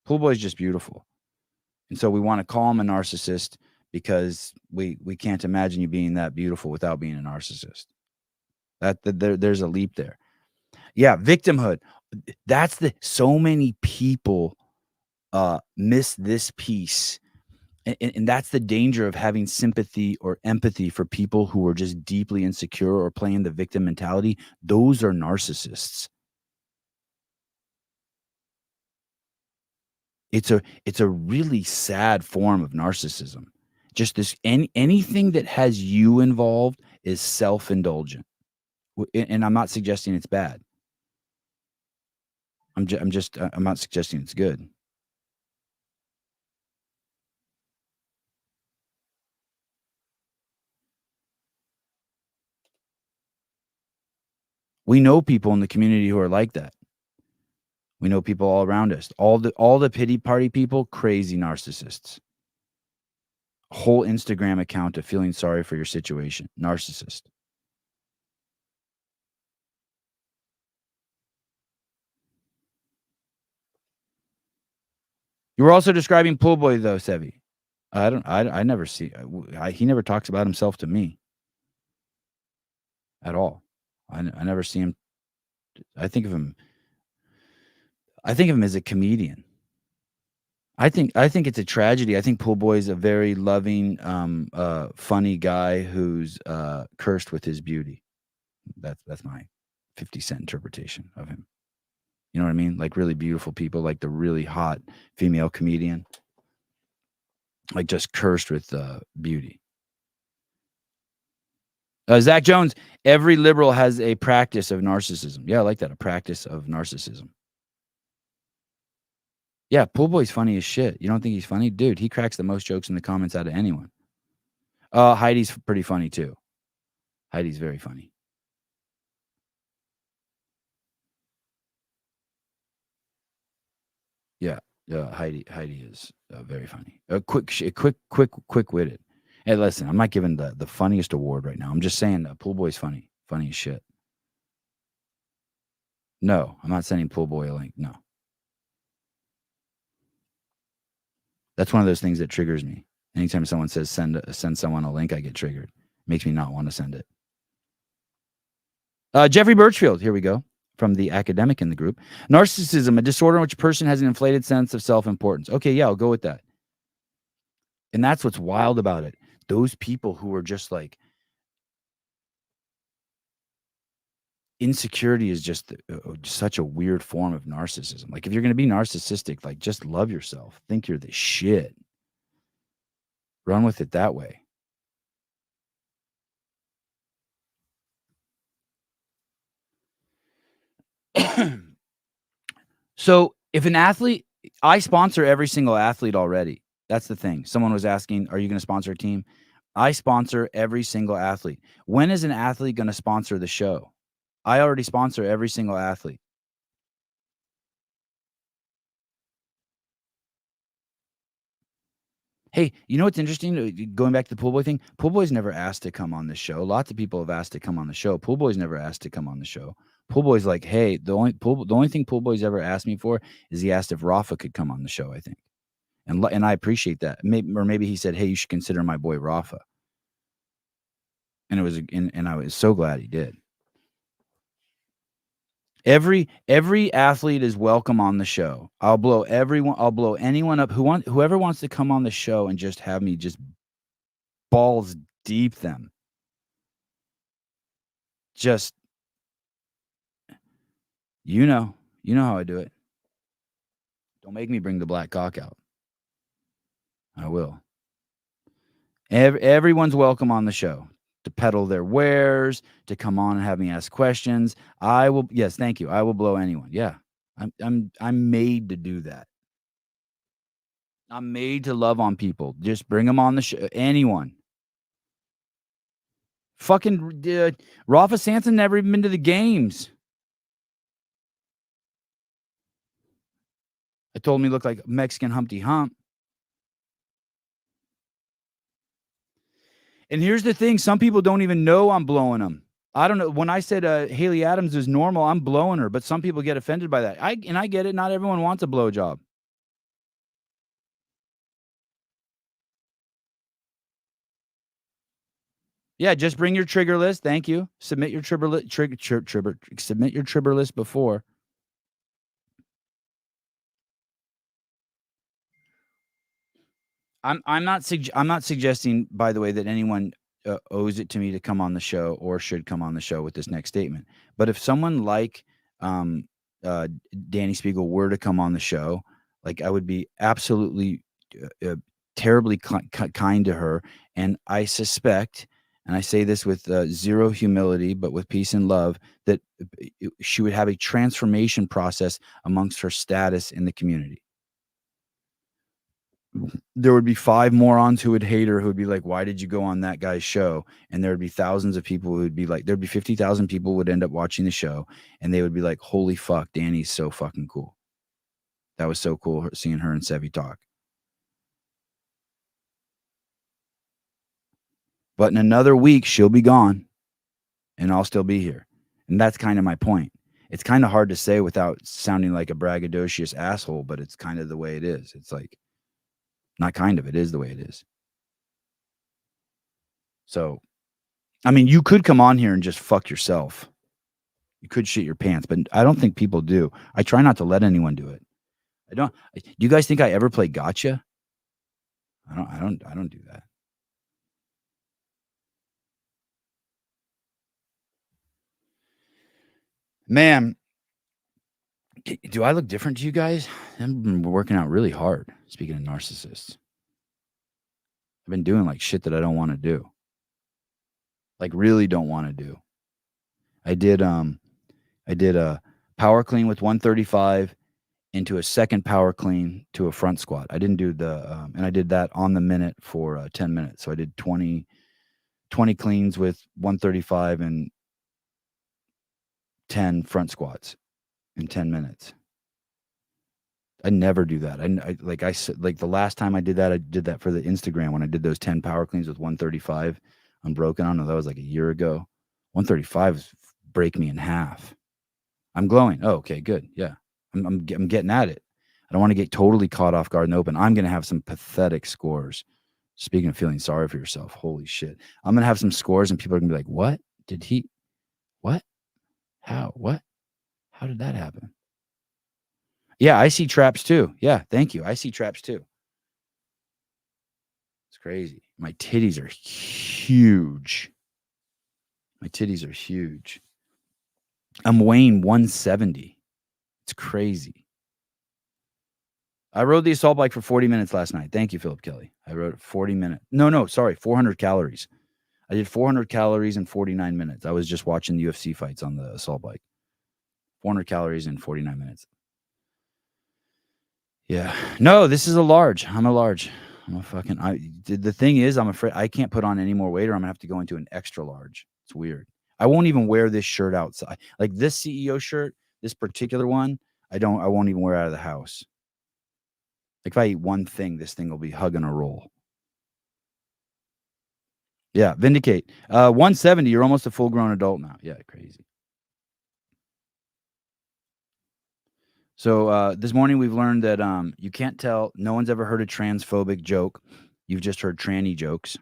Pool Boy is just beautiful. And so we want to call him a narcissist because we can't imagine you being that beautiful without being a narcissist. There's a leap there. Yeah, victimhood. So many people miss this piece. And that's the danger of having sympathy or empathy for people who are just deeply insecure or playing the victim mentality. Those are narcissists. It's a really sad form of narcissism. Just this, anything that has you involved is self-indulgent. And I'm not suggesting it's bad. I'm not suggesting it's good. We know people in the community who are like that. We know people all around us. All the pity party people, crazy narcissists. Whole Instagram account of feeling sorry for your situation. Narcissist. You were also describing Pool Boy though, Sevi. I never see. He never talks about himself to me at all. I never see him. I think of him as a comedian. I think it's a tragedy. I think Pool Boy is a very loving, funny guy who's cursed with his beauty. That's my 50-cent interpretation of him. You know what I mean? Like really beautiful people, like the really hot female comedian, like just cursed with beauty. Zach Jones, every liberal has a practice of narcissism. Yeah, I like that. A practice of narcissism. Yeah, Pool Boy's funny as shit. You don't think he's funny? Dude, he cracks the most jokes in the comments out of anyone. Heidi's pretty funny too. Heidi's very funny. Yeah, Heidi is very funny. Quick-witted. Hey, listen, I'm not giving the funniest award right now. I'm just saying Pool Boy's funny as shit. No, I'm not sending Pool Boy a link. No. That's one of those things that triggers me. Anytime someone says send someone a link, I get triggered. Makes me not want to send it. Jeffrey Birchfield, here we go, from the academic in the group. Narcissism, a disorder in which a person has an inflated sense of self-importance. Okay, yeah, I'll go with that. And that's what's wild about it. Those people who are just like, insecurity is just such a weird form of narcissism. Like if you're going to be narcissistic, like just love yourself. Think you're the shit. Run with it that way. So if an athlete, I sponsor every single athlete already. That's the thing. Someone was asking, are you going to sponsor a team? I sponsor every single athlete. When is an athlete going to sponsor the show? I already sponsor every single athlete. Hey, you know what's interesting? Going back to the Pool Boy thing, Pool Boy's never asked to come on the show. Lots of people have asked to come on the show. Pool Boy's never asked to come on the show. Pool Boy's like, hey, the only thing Pool Boy's ever asked me for is he asked if Rafa could come on the show, I think. And I appreciate that. Maybe he said, hey, you should consider my boy Rafa. And it was, and I was so glad he did. Every athlete is welcome on the show. I'll blow anyone up whoever wants to come on the show and just have me just balls deep them. Just, you know how I do it. Don't make me bring the black cock out. I will. Everyone's welcome on the show to peddle their wares, to come on and have me ask questions. I will. Yes, thank you. I will blow anyone. Yeah, I'm made to do that. I'm made to love on people. Just bring them on the show. Anyone. Fucking Rafa Sanson never even been to the games. I told him he looked like Mexican Humpty Hump. And here's the thing. Some people don't even know I'm blowing them. I don't know. When I said Haley Adams is normal, I'm blowing her, but some people get offended by that. I get it. Not everyone wants a blowjob. Yeah, just bring your trigger list. Thank you. Submit your trigger submit your trigger list before. I'm not suggesting, by the way, that anyone owes it to me to come on the show or should come on the show with this next statement. But if someone like Danny Spiegel were to come on the show, like, I would be absolutely terribly kind to her. And I suspect, and I say this with zero humility, but with peace and love, that she would have a transformation process amongst her status in the community. There would be 5 morons who would hate her, who would be like, why did you go on that guy's show? And there would be thousands of people who would be like, there'd be 50,000 people would end up watching the show, and they would be like, holy fuck, Danny's so fucking cool. That was so cool seeing her and Sevi talk. But in another week, she'll be gone, and I'll still be here. And that's kind of my point. It's kind of hard to say without sounding like a braggadocious asshole, but it's kind of the way it is. It's like, not kind of, it is the way it is. So, I mean, you could come on here and just fuck yourself. You could shit your pants, but I don't think people do. I try not to let anyone do it. Do you guys think I ever play gotcha? I don't do that. Man, do I look different to you guys? I've been working out really hard. Speaking of narcissists, I've been doing like shit that I don't want to do. Like, really don't want to do. I did a power clean with 135 into a second power clean to a front squat. I didn't do the and I did that on the minute for 10 minutes. So I did 20 cleans with 135 and 10 front squats in 10 minutes. I never do that. Like the last time I did that for the Instagram when I did those 10 power cleans with 135 unbroken. I don't know, that was like a year ago. 135 break me in half. I'm glowing. Oh, okay, good. Yeah. I'm getting at it. I don't want to get totally caught off guard and open. I'm going to have some pathetic scores. Speaking of feeling sorry for yourself, holy shit. I'm going to have some scores and people are going to be like, what? What? How? What? How did that happen? Yeah, I see traps too. Yeah, thank you. I see traps too. It's crazy. My titties are huge. I'm weighing 170. It's crazy. I rode the assault bike for 40 minutes last night. Thank you, Philip Kelly. I rode 40 minutes. No, sorry, 400 calories. I did 400 calories in 49 minutes. I was just watching the UFC fights on the assault bike. 400 calories in 49 minutes. Yeah. No, this is a large. I'm a large. The thing is, I'm afraid I can't put on any more weight or I'm going to have to go into an extra large. It's weird. I won't even wear this shirt outside. Like this CEO shirt, this particular one, I won't even wear out of the house. Like if I eat one thing, this thing will be hugging a roll. Yeah, Vindicate. 170, you're almost a full-grown adult now. Yeah, crazy. So this morning we've learned that you can't tell. No one's ever heard a transphobic joke. You've just heard tranny jokes.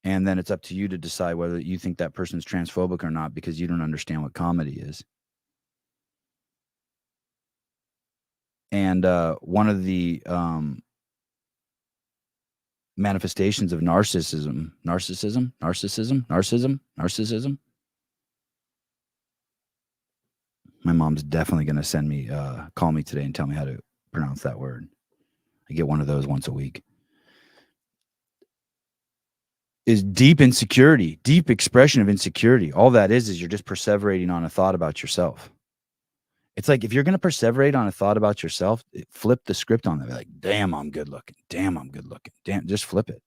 And then it's up to you to decide whether you think that person's transphobic or not because you don't understand what comedy is. And one of the manifestations of narcissism. My mom's definitely going to call me today and tell me how to pronounce that word. I get one of those once a week. Is deep insecurity, deep expression of insecurity. All that is you're just perseverating on a thought about yourself. It's like if you're going to perseverate on a thought about yourself, flip the script on that. Like, damn, I'm good looking. Damn, I'm good looking. Damn, just flip it.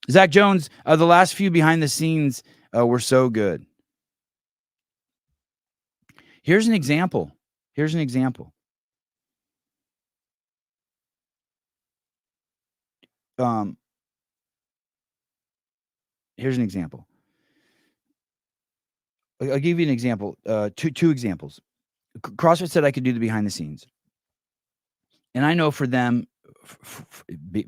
Zach Jones, the last few behind the scenes were so good. Here's an example. Here's an example. I'll give you an example. Two examples. CrossFit said I could do the behind the scenes, and I know for them,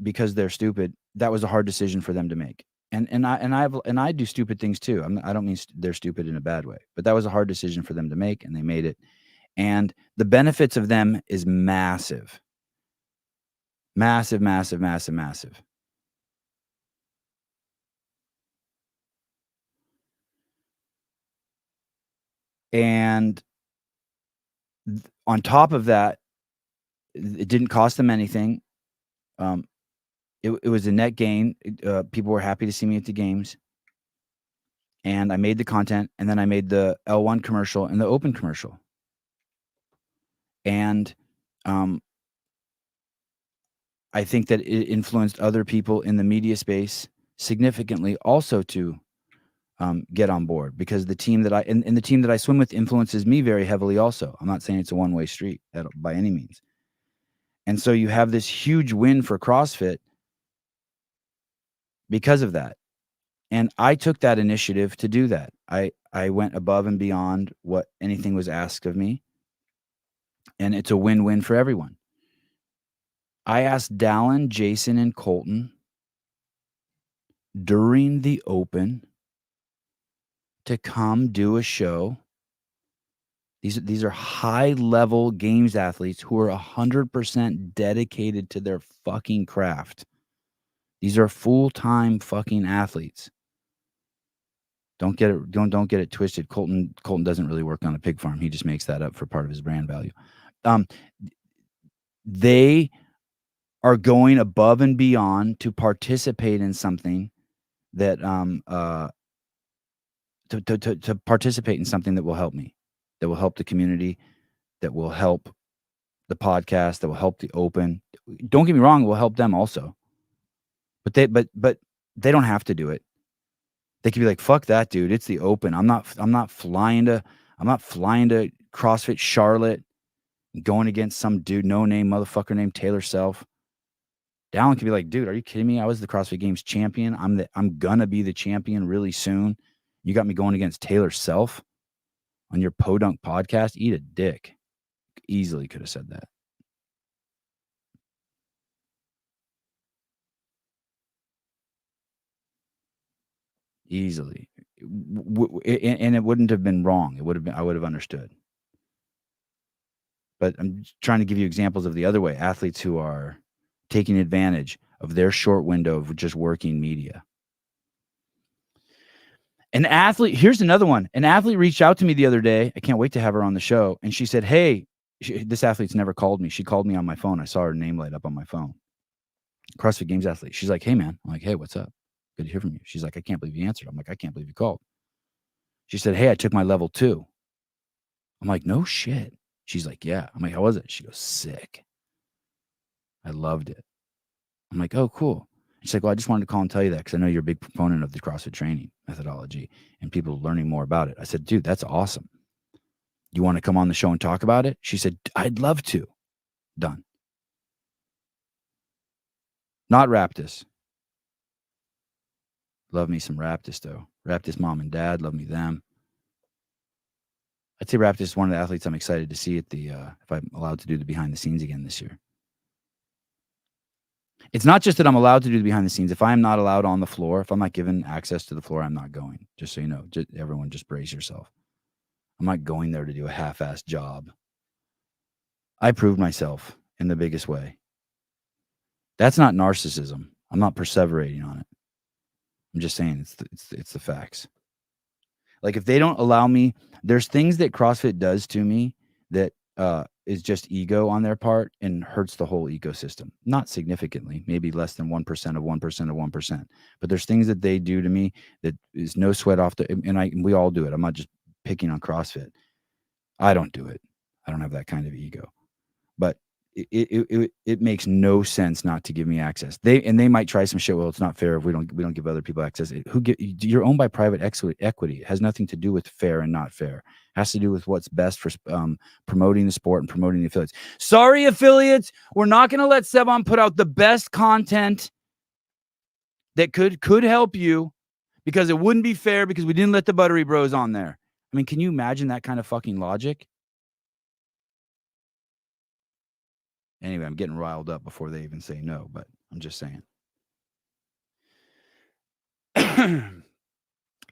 because they're stupid, that was a hard decision for them to make. And I do stupid things too. I don't mean they're stupid in a bad way, but that was a hard decision for them to make, and they made it. And the benefits of them is massive, massive, massive, massive, massive. And on top of that, it didn't cost them anything. It was a net gain. People were happy to see me at the games. And I made the content, and then I made the L1 commercial and the Open commercial. And I think that it influenced other people in the media space significantly also to get on board, because the team that the team that I swim with influences me very heavily also. I'm not saying it's a one-way street by any means. And so you have this huge win for CrossFit because of that. And I took that initiative to do that. I went above and beyond what anything was asked of me. And it's a win-win for everyone. I asked Dallin, Jason, and Colton during the Open to come do a show. These are high-level games athletes who are 100% dedicated to their fucking craft. These are full-time fucking athletes. Don't get it twisted. Colton doesn't really work on a pig farm. He just makes that up for part of his brand value. They are going above and beyond to participate in something that to participate in something that will help me, that will help the community, that will help the podcast, that will help the Open. Don't get me wrong, it will help them also. But they don't have to do it. They could be like, fuck that, dude. It's the Open. I'm not flying to CrossFit Charlotte, going against some dude, no-name motherfucker named Taylor Self. Dallin could be like, dude, are you kidding me? I was the CrossFit Games champion. I'm gonna be the champion really soon. You got me going against Taylor Self on your Podunk podcast? Eat a dick. Easily could have said that. Easily. And it wouldn't have been wrong. I would have understood. But I'm trying to give you examples of the other way. Athletes who are taking advantage of their short window of just working media. Here's another one. An athlete reached out to me the other day. I can't wait to have her on the show. And she said, hey, this athlete's never called me. She called me on my phone. I saw her name light up on my phone. CrossFit Games athlete. She's like, hey, man. I'm like, hey, what's up? Good to hear from you. She's like, I can't believe you answered. I'm like, I can't believe you called. She said, hey, I took my level 2. I'm like, no shit. She's like, yeah. I'm like, how was it? She goes, sick. I loved it. I'm like, oh, cool. She's like, well, I just wanted to call and tell you that because I know you're a big proponent of the CrossFit training methodology and people learning more about it. I said, dude, that's awesome. You want to come on the show and talk about it? She said, I'd love to. Done. Not Raptus. Love me some Raptus, though. Raptus mom and dad, love me them. I'd say Raptus is one of the athletes I'm excited to see at the, if I'm allowed to do the behind the scenes again this year. It's not just that I'm allowed to do the behind the scenes. If I'm not allowed on the floor, if I'm not given access to the floor, I'm not going. Just so you know, everyone just brace yourself. I'm not going there to do a half-assed job. I proved myself in the biggest way. That's not narcissism. I'm not perseverating on it. I'm just saying it's the facts. Like if they don't allow me, there's things that CrossFit does to me that is just ego on their part and hurts the whole ecosystem. Not significantly, maybe less than 1% of 1% of 1%. But there's things that they do to me that is no sweat off the, and we all do it. I'm not just picking on CrossFit. I don't do it. I don't have that kind of ego. But it makes no sense not to give me access. They might try some shit. Well, it's not fair if we don't give other people access. You're owned by private equity. It has nothing to do with fair and not fair. It has to do with what's best for promoting the sport and promoting the affiliates. Sorry, affiliates, we're not going to let Sevan put out the best content that could help you, because it wouldn't be fair because we didn't let the Buttery Bros on there. I mean, can you imagine that kind of fucking logic? Anyway, I'm getting riled up before they even say no, but I'm just saying.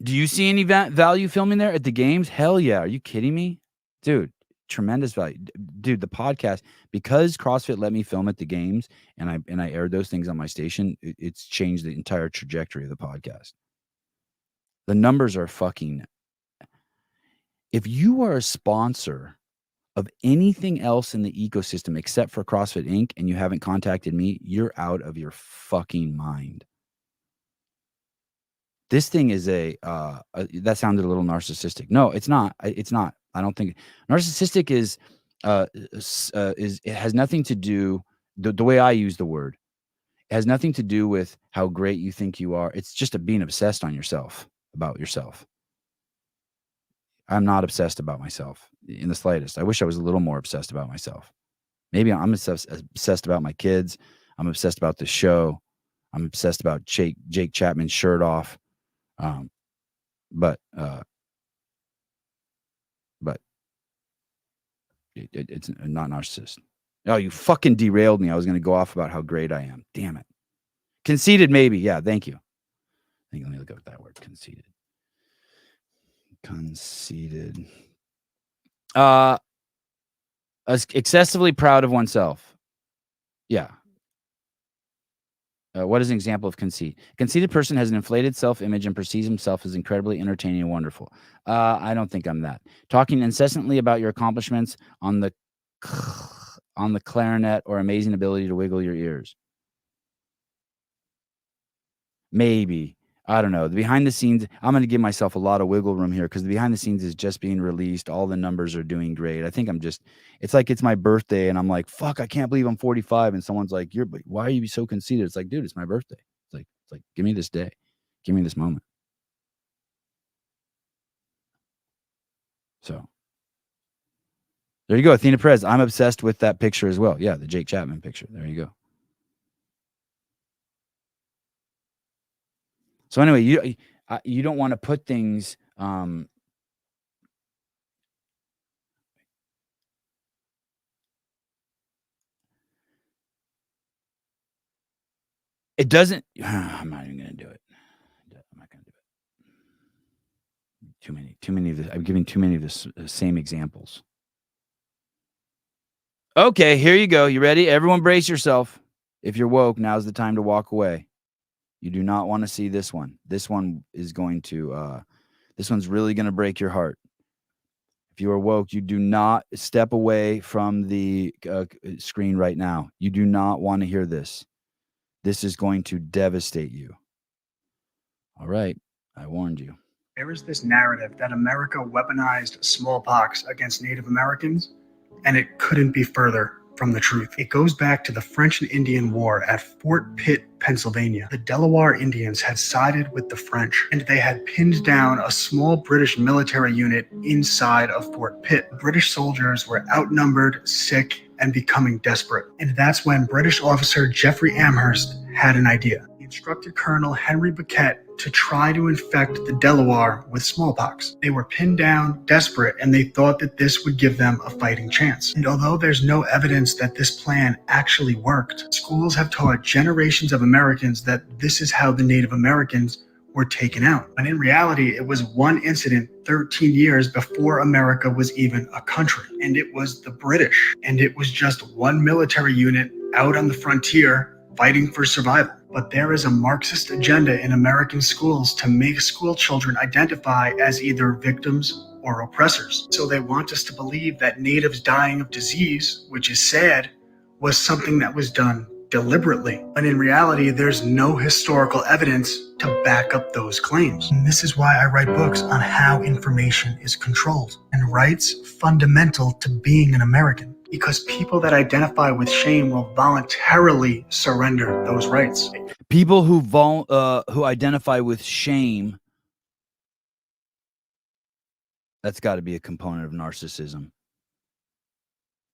Do you see any value filming there at the games? Hell yeah. Are you kidding me? Dude, tremendous value. Dude, the podcast, because CrossFit let me film at the games and I aired those things on my station, it's changed the entire trajectory of the podcast. The numbers are fucking... If you are a sponsor of anything else in the ecosystem except for CrossFit Inc. and you haven't contacted me, you're out of your fucking mind. This thing is that sounded a little narcissistic. No, it's not. It's not. I don't think narcissistic is it has nothing to do, the way I use the word, it has nothing to do with how great you think you are. It's just being obsessed on yourself, about yourself. I'm not obsessed about myself in the slightest. I wish I was a little more obsessed about myself. Maybe I'm obsessed about my kids. I'm obsessed about the show. I'm obsessed about Jake Chapman's shirt off. But it's not narcissist. Oh, you fucking derailed me. I was going to go off about how great I am. Damn it. Conceited, maybe. Yeah, thank you. Let me look up that word. Conceited. Excessively proud of oneself. Yeah. What is an example of conceit? A conceited person has an inflated self-image and perceives himself as incredibly entertaining and wonderful. I don't think I'm that. Talking incessantly about your accomplishments on the clarinet or amazing ability to wiggle your ears. Maybe. I don't know. The behind the scenes, I'm going to give myself a lot of wiggle room here because the behind the scenes is just being released. All the numbers are doing great. I think it's like it's my birthday and I'm like, fuck, I can't believe I'm 45. And someone's like, why are you so conceited? It's like, dude, it's my birthday. It's like, give me this day. Give me this moment. So there you go. Athena Perez. I'm obsessed with that picture as well. Yeah. The Jake Chapman picture. There you go. So anyway, you don't want to put things, it doesn't, I'm not even going to do it. I'm not going to do it. Too many of this. I'm giving too many of the same examples. Okay, here you go. You ready? Everyone brace yourself. If you're woke, now's the time to walk away. You do not want to see this one. This one is going to, this one's really going to break your heart. If you are woke, you do not step away from the screen right now. You do not want to hear this. This is going to devastate you. All right. I warned you. There is this narrative that America weaponized smallpox against Native Americans, and it couldn't be further from the truth. It goes back to the French and Indian War at Fort Pitt, Pennsylvania. The Delaware Indians had sided with the French, and they had pinned down a small British military unit inside of Fort Pitt. British soldiers were outnumbered, sick, and becoming desperate. And that's when British officer Geoffrey Amherst had an idea. He instructed Colonel Henry Beckett to try to infect the Delaware with smallpox. They were pinned down, desperate, and they thought that this would give them a fighting chance. And although there's no evidence that this plan actually worked, schools have taught generations of Americans that this is how the Native Americans were taken out. When in reality, it was one incident 13 years before America was even a country. And it was the British. And it was just one military unit out on the frontier fighting for survival. But there is a Marxist agenda in American schools to make school children identify as either victims or oppressors. So they want us to believe that natives dying of disease, which is sad, was something that was done deliberately. When in reality, there's no historical evidence to back up those claims. And this is why I write books on how information is controlled and rights fundamental to being an American. Because people that identify with shame will voluntarily surrender those rights. People who identify with shame, that's got to be a component of narcissism.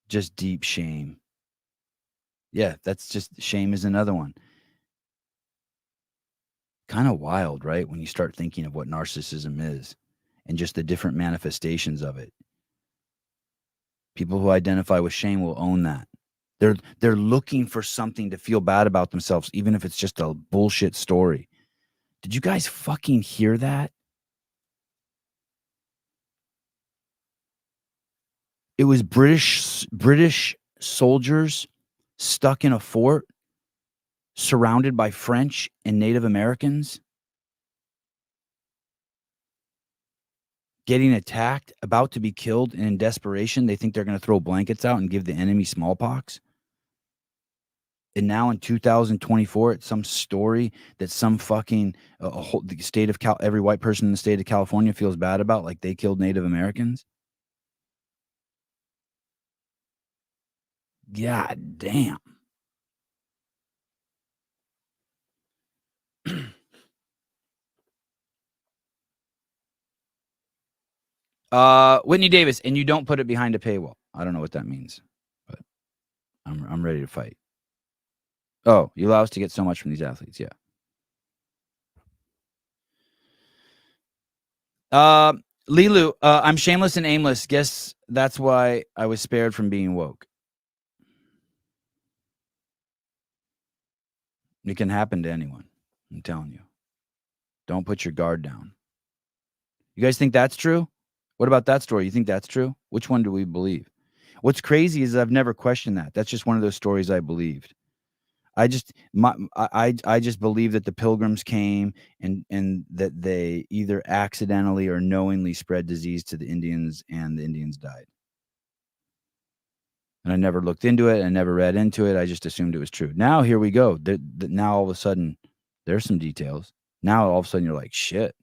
Just deep shame. Yeah, that's just, shame is another one. kind of wild, right? When you start thinking of what narcissism is and just the different manifestations of it. People who identify with shame will own that. They're looking for something to feel bad about themselves, even if it's just a bullshit story. Did you guys fucking hear that? It was British soldiers stuck in a fort, surrounded by French and Native Americans, getting attacked, about to be killed, and in desperation, they think they're going to throw blankets out and give the enemy smallpox. And now in 2024, it's some story that some fucking the state of every white person in the state of California feels bad about, like they killed Native Americans. God damn. Whitney Davis, and you don't put it behind a paywall. I don't know what that means, but I'm ready to fight. Oh, you allow us to get so much from these athletes, yeah. Lilu, I'm shameless and aimless. Guess that's why I was spared from being woke. It can happen to anyone. I'm telling you. Don't put your guard down. You guys think that's true? What about that story? You think that's true? Which one do we believe? What's crazy is I've never questioned that. That's just one of those stories I believed. I just believe that the Pilgrims came and that they either accidentally or knowingly spread disease to the Indians, and the Indians died. And I never looked into it. I never read into it. I just assumed it was true. Now here we go. Now all of a sudden, there's some details. Now all of a sudden you're like, shit.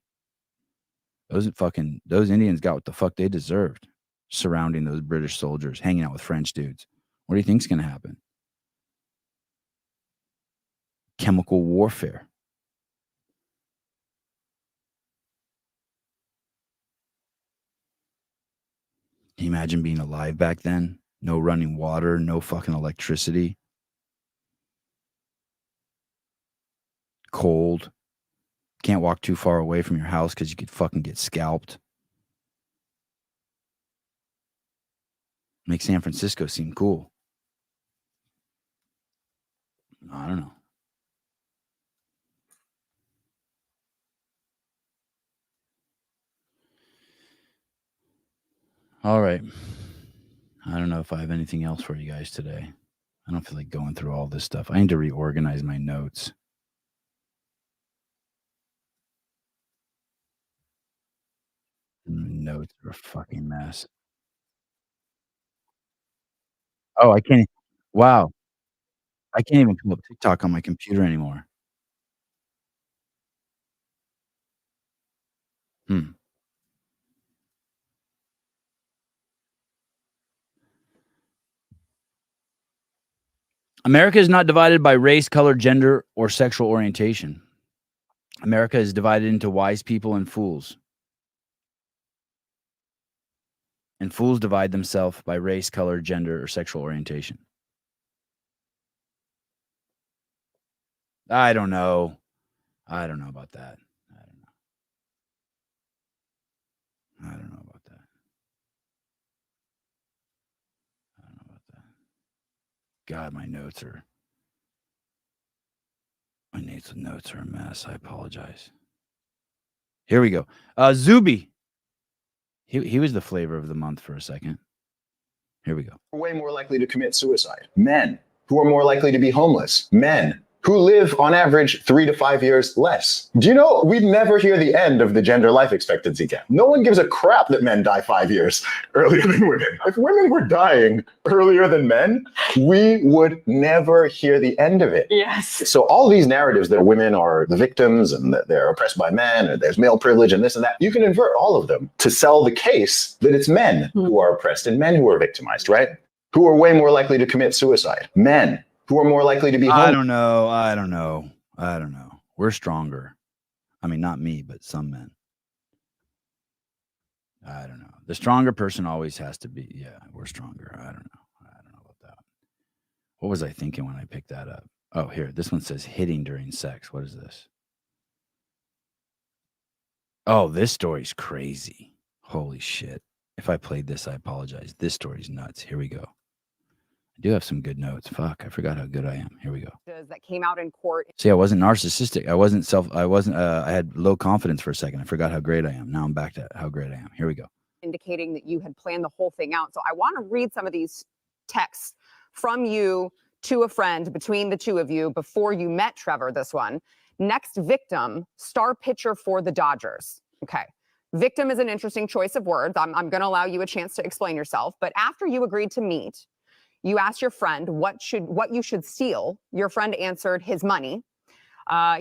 Those Indians got what the fuck they deserved, surrounding those British soldiers, hanging out with French dudes. What do you think's going to happen? Chemical warfare. Can you imagine being alive back then? No running water, no fucking electricity. Cold. Can't walk too far away from your house because you could fucking get scalped. Make San Francisco seem cool. I don't know. All right. I don't know if I have anything else for you guys today. I don't feel like going through all this stuff. I need to reorganize my notes. Notes are a fucking mess. Oh, I can't. Wow. I can't even pull up TikTok on my computer anymore. America is not divided by race, color, gender, or sexual orientation. America is divided into wise people and fools. And fools divide themselves by race, color, gender, or sexual orientation. I don't know. I don't know about that. I don't know about that. God, my notes are a mess. I apologize. Here we go. Zuby. He was the flavor of the month for a second. Here we go. Way more likely to commit suicide. Men who are more likely to be homeless. Men who live on average 3 to 5 years less. Do you know, we never hear the end of the gender life expectancy gap. No one gives a crap that men die 5 years earlier than women. If women were dying earlier than men, we would never hear the end of it. Yes. So all these narratives that women are the victims and that they're oppressed by men, or there's male privilege and this and that, you can invert all of them to sell the case that it's men who are oppressed and men who are victimized, right? Who are way more likely to commit suicide. Men who are more likely to be homeless. I don't know. We're stronger. I mean, not me, but some men. I don't know. The stronger person always has to be. Yeah, we're stronger. I don't know about that. What was I thinking when I picked that up? Oh, here. This one says hitting during sex. What is this? Oh, this story's crazy. Holy shit. If I played this, I apologize. This story's nuts. Here we go. I do have some good notes. Fuck, I forgot how good I am. Here we go. That came out in court. See, I wasn't narcissistic. I had low confidence for a second. I forgot how great I am. Now I'm back to how great I am. Here we go. Indicating that you had planned the whole thing out. So I want to read some of these texts from you to a friend between the two of you before you met Trevor. This one. Next victim, star pitcher for the Dodgers. Okay. Victim is an interesting choice of words. I'm going to allow you a chance to explain yourself. But after you agreed to meet, you asked your friend what you should steal. Your friend answered his money.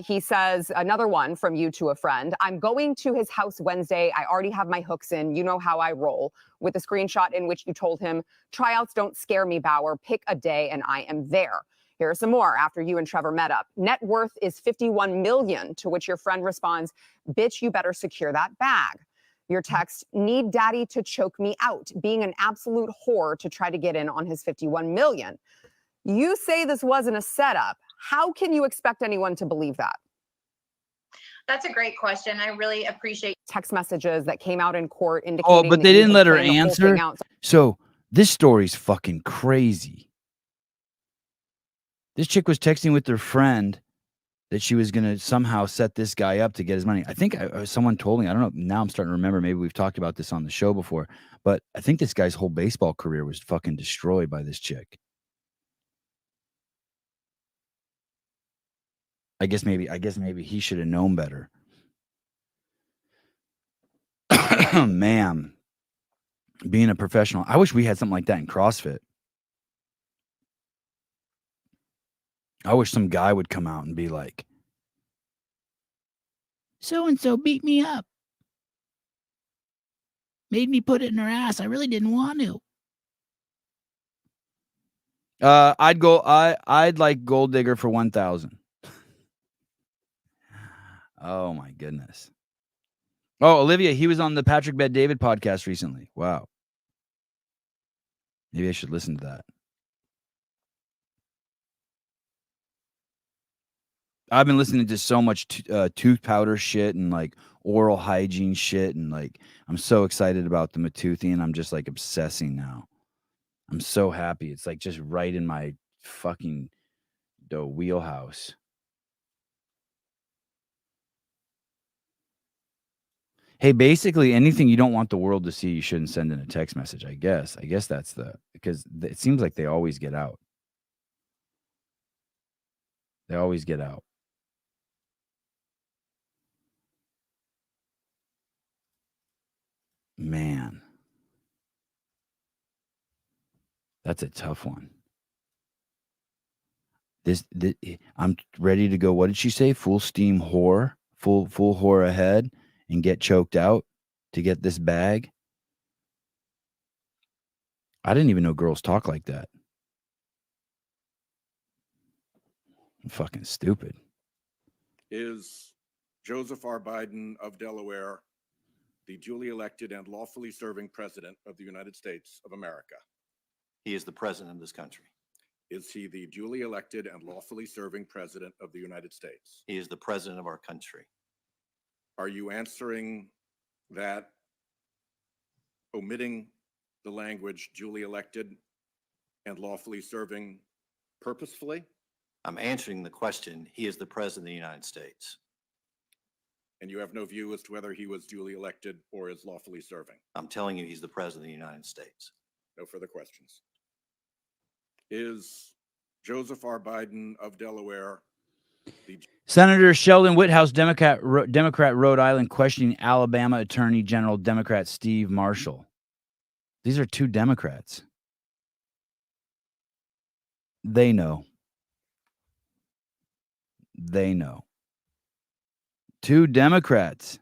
He says, another one from you to a friend, I'm going to his house Wednesday. I already have my hooks in. You know how I roll. With a screenshot in which you told him, tryouts don't scare me, Bauer. Pick a day and I am there. Here are some more after you and Trevor met up. Net worth is $51 million, to which your friend responds, bitch, you better secure that bag. Your text, need daddy to choke me out, being an absolute whore to try to get in on his $51 million. You say this wasn't a setup. How can you expect anyone to believe that? That's a great question. I really appreciate text messages that came out in court indicating. Oh, but they didn't let her answer. So this story's fucking crazy. This chick was texting with her friend that she was going to somehow set this guy up to get his money. I think someone told me, I don't know, now I'm starting to remember, maybe we've talked about this on the show before, but I think this guy's whole baseball career was fucking destroyed by this chick. I guess maybe he should have known better. Man, being a professional. I wish we had something like that in CrossFit. I wish some guy would come out and be like, so-and-so beat me up. Made me put it in her ass. I really didn't want to. I'd like Gold Digger for 1,000. Oh my goodness. Oh, Olivia, he was on the Patrick Bet David podcast recently. Wow. Maybe I should listen to that. I've been listening to so much tooth powder shit and like oral hygiene shit. And like, I'm so excited about the Matuthian. I'm just like obsessing now. I'm so happy. It's like just right in my fucking wheelhouse. Hey, basically anything you don't want the world to see, you shouldn't send in a text message, I guess. I guess that's because it seems like they always get out. They always get out. Man. That's a tough one. This I'm ready to go. What did she say? Full steam whore? Full whore ahead and get choked out to get this bag? I didn't even know girls talk like that. I'm fucking stupid. Is Joseph R. Biden of Delaware the duly elected and lawfully serving president of the United States of America? He is the president of this country. Is he the duly elected and lawfully serving president of the United States? He is the president of our country. Are you answering that omitting the language duly elected and lawfully serving purposefully? I'm answering the question. He is the president of the United States. And you have no view as to whether he was duly elected or is lawfully serving? I'm telling you, he's the president of the United States. No further questions. Is Joseph R. Biden of Delaware the Senator Sheldon Whithouse, Democrat, Rhode Island, questioning Alabama Attorney General, Democrat Steve Marshall. These are two Democrats. They know. They know. Two Democrats.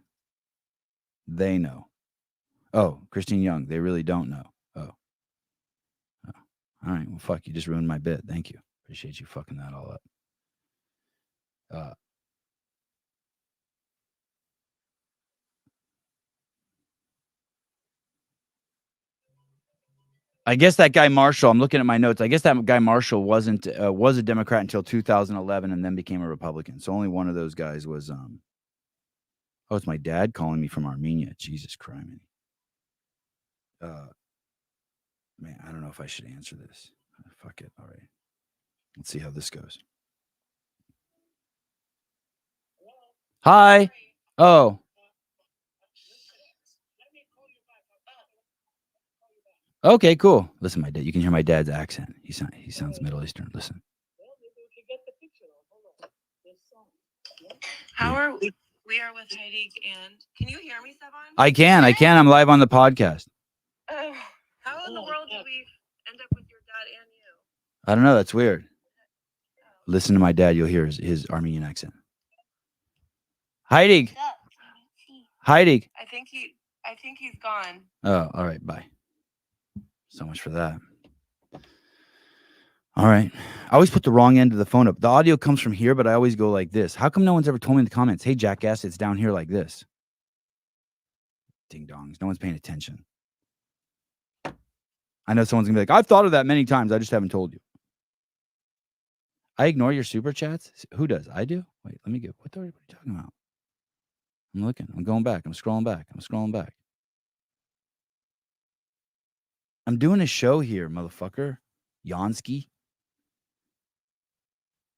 They know. Oh, Christine Young. They really don't know. Oh. All right. Well, fuck. You just ruined my bit. Thank you. Appreciate you fucking that all up. I guess that guy Marshall, I'm looking at my notes. I guess that guy Marshall was a Democrat until 2011 and then became a Republican. So only one of those guys was Oh, it's my dad calling me from Armenia. Jesus Christ. Man, I don't know if I should answer this. Fuck it. All right. Let's see how this goes. Hi. Oh. Okay, cool. Listen, my dad. You can hear my dad's accent. He sounds Middle Eastern. Listen. How are we? We are with Heidi, and can you hear me, Sevan? I can. I'm live on the podcast. Oh, how in the world did we end up with your dad and you? I don't know. That's weird. Listen to my dad. You'll hear his Armenian accent. Heidi. Heidi. I think he's gone. Oh, all right. Bye. So much for that. All right. I always put the wrong end of the phone up. The audio comes from here, but I always go like this. How come no one's ever told me in the comments, hey, jackass, it's down here like this? Ding dongs. No one's paying attention. I know someone's going to be like, I've thought of that many times. I just haven't told you. I ignore your super chats? Who does? I do? Wait, let me get, what are you talking about? I'm looking. I'm going back. I'm scrolling back. I'm doing a show here, motherfucker. Yansky.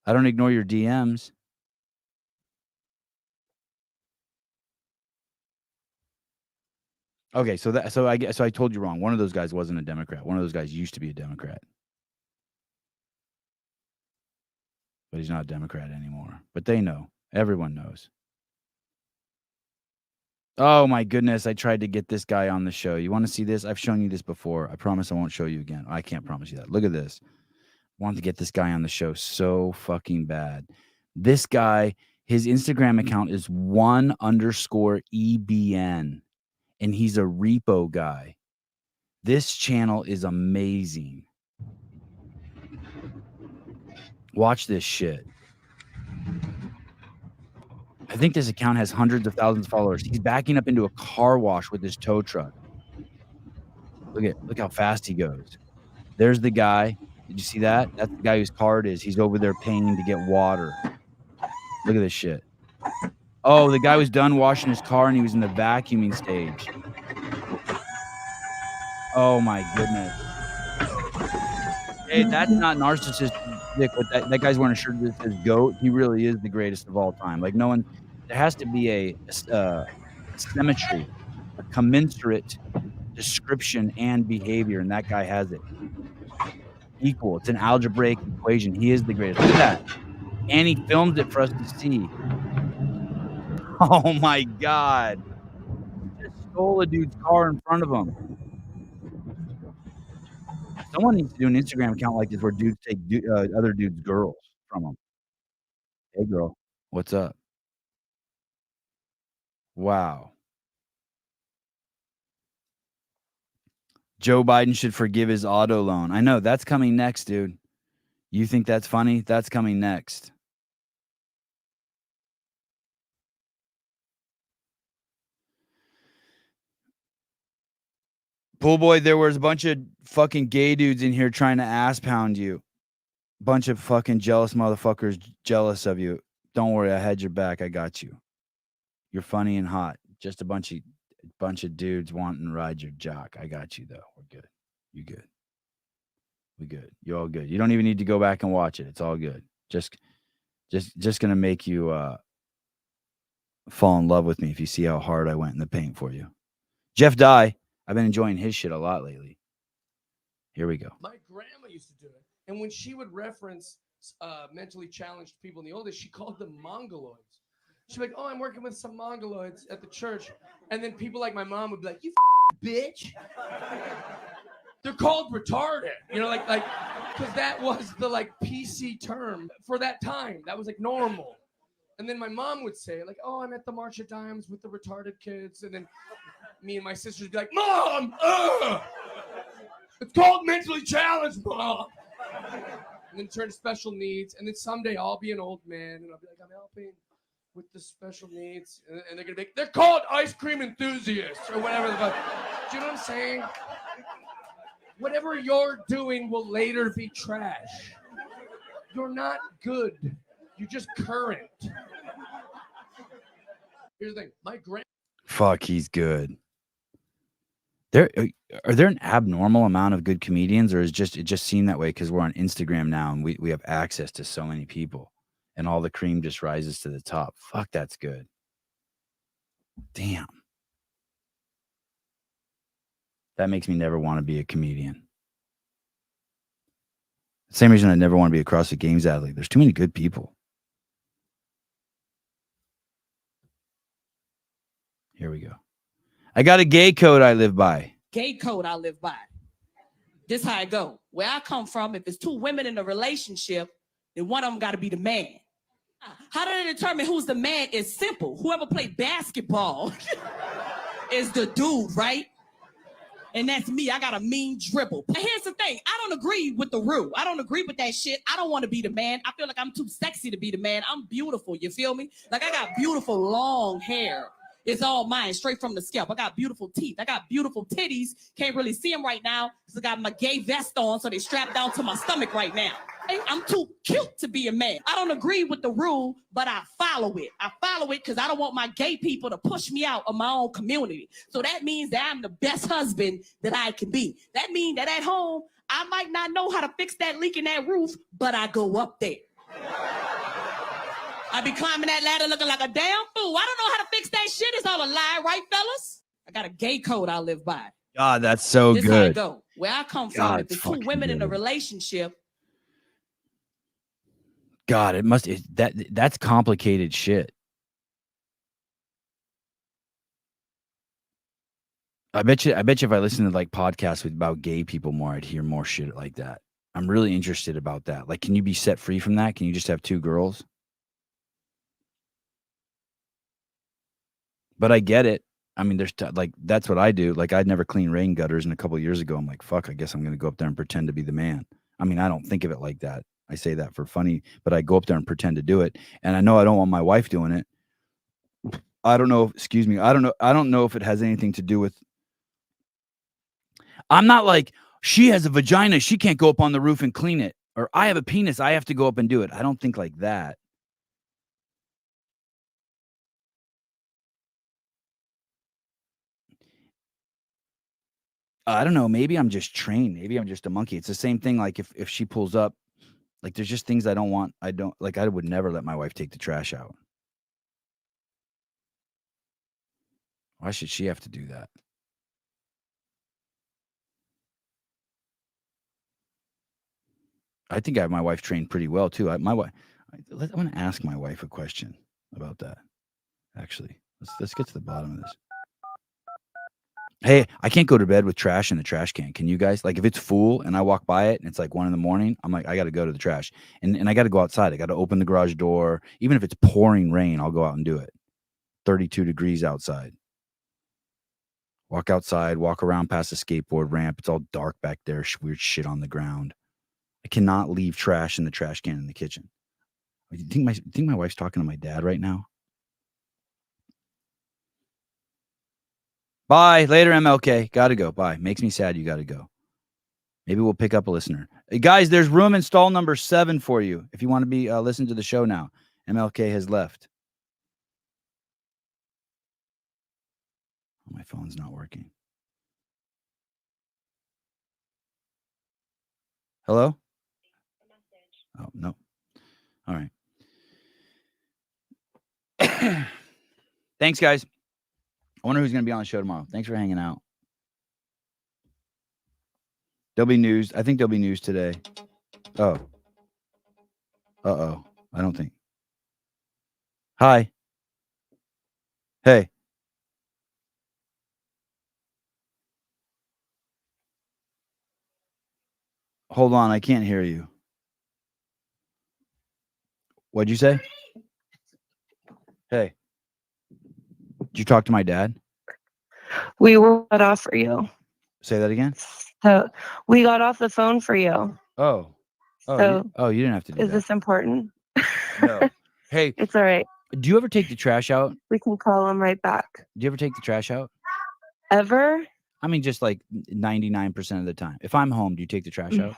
I don't ignore your DMs. Okay, so I told you wrong. One of those guys wasn't a Democrat. One of those guys used to be a Democrat. But he's not a Democrat anymore. But they know. Everyone knows. Oh my goodness, I tried to get this guy on the show. You want to see this? I've shown you this before. I promise I won't show you again. I can't promise you that. Look at this. Wanted to get this guy on the show so fucking bad. This guy, his Instagram account is 1_EBN, and he's a repo guy. This channel is amazing. Watch this shit. I think this account has hundreds of thousands of followers. He's backing up into a car wash with his tow truck. Look how fast he goes. There's the guy. Did you see that? That's the guy whose car it is. He's over there paying to get water. Look at this shit. Oh, the guy was done washing his car and he was in the vacuuming stage. Oh my goodness. Hey, that's not narcissistic. That guy's wearing a shirt that says GOAT. He really is the greatest of all time. Like no one, there has to be a symmetry, a commensurate description and behavior, and that guy has it. Equal. It's an algebraic equation. He is the greatest. Look at that. And he filmed it for us to see. Oh my God. He just stole a dude's car in front of him. Someone needs to do an Instagram account like this where dudes take other dudes' girls from them. Hey, girl. What's up? Wow. Joe Biden should forgive his auto loan. I know. That's coming next, dude. You think that's funny? That's coming next. Pool boy, there was a bunch of fucking gay dudes in here trying to ass pound you. Bunch of fucking jealous motherfuckers jealous of you. Don't worry, I had your back. I got you. You're funny and hot. Just a bunch of dudes wanting to ride your jock. I got you though. We're good. You good. We good. You're all good. You don't even need to go back and watch it. It's all good. Just gonna make you fall in love with me if you see how hard I went in the paint for you. Jeff Dye. I've been enjoying his shit a lot lately. Here we go. My grandma used to do it. And when she would reference mentally challenged people in the old days, she called them mongoloids. She'd be like, oh, I'm working with some mongoloids at the church. And then people like my mom would be like, you bitch. They're called retarded. You know, like, because that was the like PC term for that time. That was like normal. And then my mom would say like, oh, I'm at the March of Dimes with the retarded kids. And then me and my sisters would be like, Mom, it's called mentally challenged, Mom. And then turn to special needs. And then someday I'll be an old man and I'll be like, I'm helping with the special needs. And they're going to be like, they're called ice cream enthusiasts or whatever the fuck. Do you know what I'm saying? Whatever you're doing will later be trash. You're not good. You're just current. Here's the thing. My grand. Fuck, he's good. Are there an abnormal amount of good comedians, or it just seemed that way because we're on Instagram now and we have access to so many people, and all the cream just rises to the top. Fuck, that's good. Damn. That makes me never want to be a comedian. Same reason I never want to be a CrossFit Games athlete. There's too many good people. Here we go. I got a gay code I live by. Gay code I live by. This how I go. Where I come from, if it's two women in a relationship, then one of them got to be the man. How do they determine who's the man? Is simple. Whoever played basketball is the dude, right? And that's me. I got a mean dribble. And here's the thing. I don't agree with the rule. I don't agree with that shit. I don't want to be the man. I feel like I'm too sexy to be the man. I'm beautiful. You feel me? Like I got beautiful long hair. It's all mine, straight from the scalp. I got beautiful teeth. I got beautiful titties. Can't really see them right now because I got my gay vest on, so they strapped down to my stomach right now. I'm too cute to be a man. I don't agree with the rule, but I follow it. I follow it because I don't want my gay people to push me out of my own community. So that means that I'm the best husband that I can be. That means that at home, I might not know how to fix that leak in that roof, but I go up there. I be climbing that ladder looking like a damn fool. I don't know how to fix that shit. It's all a lie, right, fellas? I got a gay code I live by. God, that's so This good. how I go. Where I come from, God, if there's two fucking women in a good. relationship, God, that's complicated shit. I bet you if I listened to like podcasts about gay people more, I'd hear more shit like that. I'm really interested about that. Like, can you be set free from that? Can you just have two girls? But I get it. I mean, there's like, that's what I do. Like, I'd never clean rain gutters, and a couple of years ago, I'm like, fuck, I guess I'm going to go up there and pretend to be the man. I mean, I don't think of it like that. I say that for funny, but I go up there and pretend to do it. And I know I don't want my wife doing it. I don't know. Excuse me. I don't know if it has anything to do with. I'm not like, she has a vagina, she can't go up on the roof and clean it. Or I have a penis, I have to go up and do it. I don't think like that. I don't know. Maybe I'm just trained. Maybe I'm just a monkey. It's the same thing. Like if she pulls up, like there's just things I don't want. I would never let my wife take the trash out. Why should she have to do that? I think I have my wife trained pretty well too. I want to ask my wife a question about that. Actually, let's get to the bottom of this. Hey, I can't go to bed with trash in the trash can. Can you guys? Like, if it's full and I walk by it and it's like 1 a.m, I'm like, I got to go to the trash, and I got to go outside. I got to open the garage door. Even if it's pouring rain, I'll go out and do it. 32 degrees outside. Walk outside, walk around past the skateboard ramp. It's all dark back there. Weird shit on the ground. I cannot leave trash in the trash can in the kitchen. You think my wife's talking to my dad right now? Bye. Later, MLK. Gotta go. Bye. Makes me sad you gotta go. Maybe we'll pick up a listener. Hey, guys, there's room in stall number 7 for you if you want to be listen to the show now. MLK has left. My phone's not working. Hello? Oh, no. All right. Thanks, guys. I wonder who's going to be on the show tomorrow. Thanks for hanging out. There'll be news. I think there'll be news today. Oh. Uh-oh. I don't think. Hi. Hey. Hold on. I can't hear you. What'd you say? Hey. Did you talk to my dad? We were cut off for you. Say that again? So we got off the phone for you. Oh. So You didn't have to do is that. this important? No. Hey. It's all right. Do you ever take the trash out? We can call him right back. Do you ever take the trash out? Ever? I mean, just like 99% of the time. If I'm home, do you take the trash out?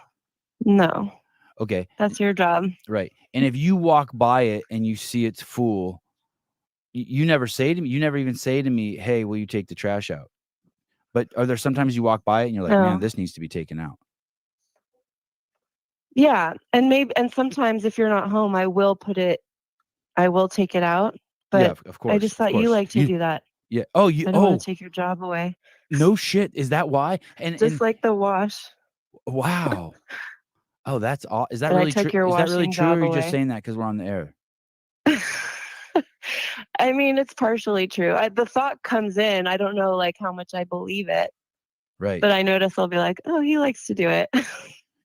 No. Okay. That's your job. Right. And if you walk by it and you see it's full, you never say to me, you never even say to me, hey, will you take the trash out? But are there sometimes you walk by it and you're like, man, No. this needs to be taken out? Yeah, and sometimes if you're not home, I will take it out. But Yeah, of course. I just of thought you course. like to do that. Yeah. Oh, I don't want to take your job away. no shit. Is that why? Just like the wash. Wow. Oh, that's all. Is that But I really took true? your Is that really washing true, or job are you just away. saying that because we're on the air? I mean, it's partially true. The thought comes in. I don't know like how much I believe it. Right. But I notice I'll be like, oh, he likes to do it.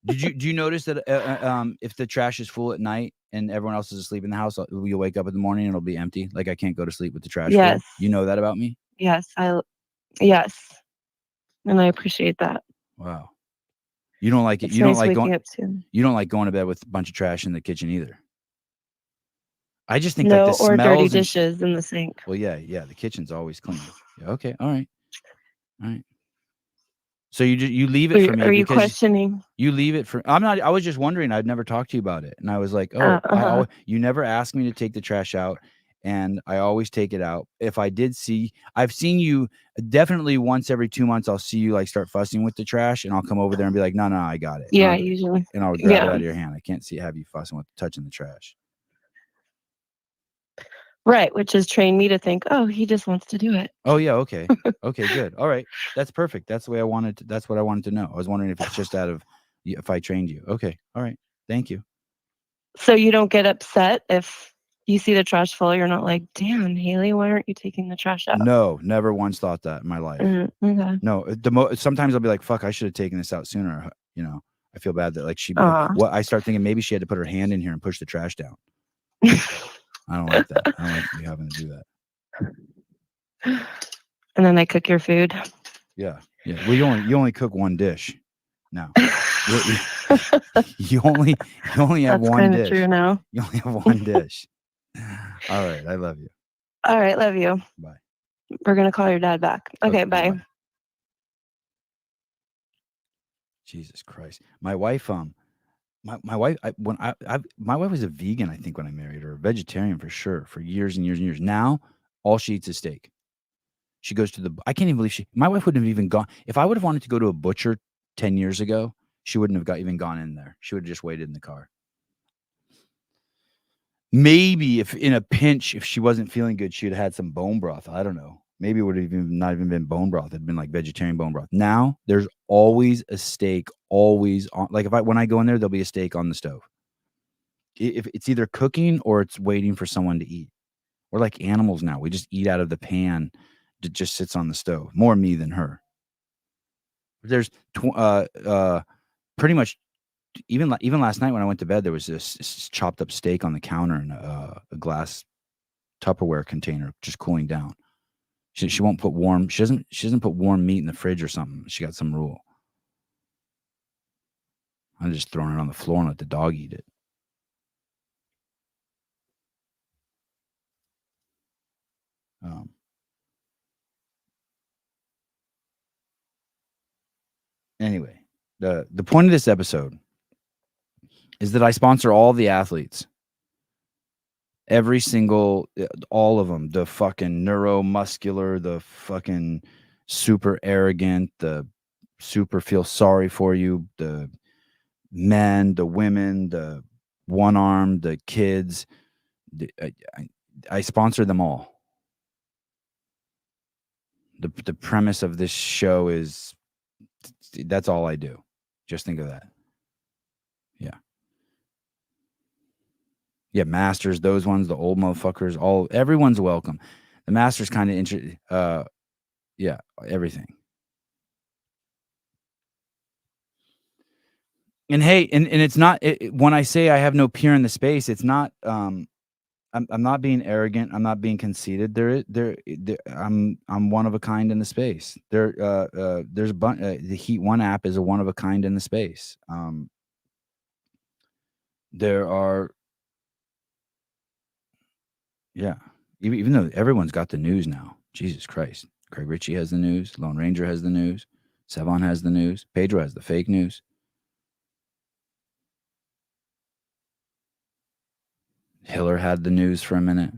Do you notice that if the trash is full at night and everyone else is asleep in the house, you'll wake up in the morning and it'll be empty? Like I can't go to sleep with the trash full? Yes. You know that about me? Yes, yes. And I appreciate that. Wow. You don't like it. It's You don't nice like waking going. up soon. You don't like going to bed with a bunch of trash in the kitchen either. I just think No, like the or smells dirty and dishes in the sink. well, yeah, the kitchen's always clean. Yeah, okay, all right. So you leave it for me Are you because questioning? you leave it for. I'm not. I was just wondering. I'd never talked to you about it, and I was like, oh, you never asked me to take the trash out, and I always take it out. If I did see, I've seen you definitely once every 2 months. I'll see you like start fussing with the trash, and I'll come over there and be like, no, I got it. Yeah, usually. And I'll grab it out of your hand. I can't have you fussing with touching the trash. Right, which has trained me to think, oh, he just wants to do it. Oh yeah, okay. Okay, good. All right. That's perfect. That's the way I wanted to, that's what I wanted to know. I was wondering if it's just out of if I trained you. Okay. All right. Thank you. So you don't get upset if you see the trash full, you're not like, damn, Haley, why aren't you taking the trash out? No, never once thought that in my life. Okay. No, sometimes I'll be like, fuck, I should have taken this out sooner. You know, I feel bad that like I start thinking maybe she had to put her hand in here and push the trash down. I don't like that. I don't like you having to do that. And then I cook your food. Yeah. Well, you only cook one dish now. you only have That's one kind of dish. true now. You only have one dish. All right. I love you. All right. Love you. Bye. We're going to call your dad back. Okay. Bye. Jesus Christ. My wife, my wife, my wife was a vegan, I think, when I married her, a vegetarian for sure, for years and years and years. Now, all she eats is steak. She goes to I can't even believe my wife wouldn't have even gone. If I would have wanted to go to a butcher 10 years ago, she wouldn't have even gone in there. She would have just waited in the car. Maybe if in a pinch, if she wasn't feeling good, she'd have had some bone broth. I don't know. Maybe it would have not even been bone broth. It'd been like vegetarian bone broth. Now there's always a steak, always on. Like when I go in there, there'll be a steak on the stove. If it's either cooking or it's waiting for someone to eat. We're like animals now. We just eat out of the pan that just sits on the stove. More me than her. There's pretty much even last night when I went to bed, there was this chopped up steak on the counter in a glass Tupperware container, just cooling down. She won't put warm. She doesn't put warm meat in the fridge or something. She got some rule. I'm just throwing it on the floor and let the dog eat it. Anyway, the point of this episode is that I sponsor all the athletes. Every single, all of them, the fucking neuromuscular, the fucking super arrogant, the super feel sorry for you, the men, the women, the one-armed, the kids. I sponsor them all. The premise of this show is that's all I do. Just think of that. Yeah, masters, those ones, the old motherfuckers, everyone's welcome. The masters kind of interesting. Yeah, everything. And hey, and it's not when I say I have no peer in the space, it's not. I'm not being arrogant. I'm not being conceited. I'm one of a kind in the space. There's a bunch. The Heat One app is a one of a kind in the space. There are. Yeah, even though everyone's got the news now. Jesus Christ. Craig Ritchie has the news. Lone Ranger has the news. Sevan has the news. Pedro has the fake news. Hiller had the news for a minute.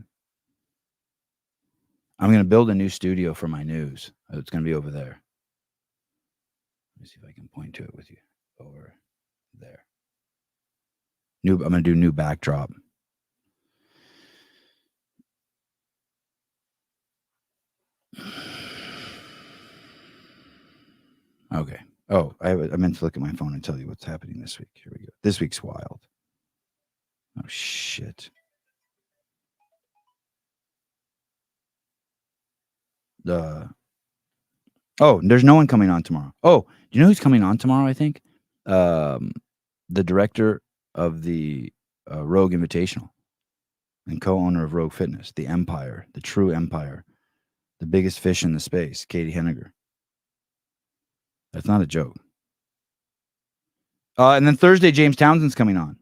I'm going to build a new studio for my news. It's going to be over there. Let me see if I can point to it with you. Over there. I'm going to do new backdrop. Okay. Oh, I meant to look at my phone and tell you what's happening this week. Here we go. This week's wild. Oh, shit. There's no one coming on tomorrow. Oh, do you know who's coming on tomorrow, I think? The director of the Rogue Invitational and co-owner of Rogue Fitness, the empire, the true empire, the biggest fish in the space, Katie Henniger. That's not a joke. And then Thursday, James Townsend's coming on.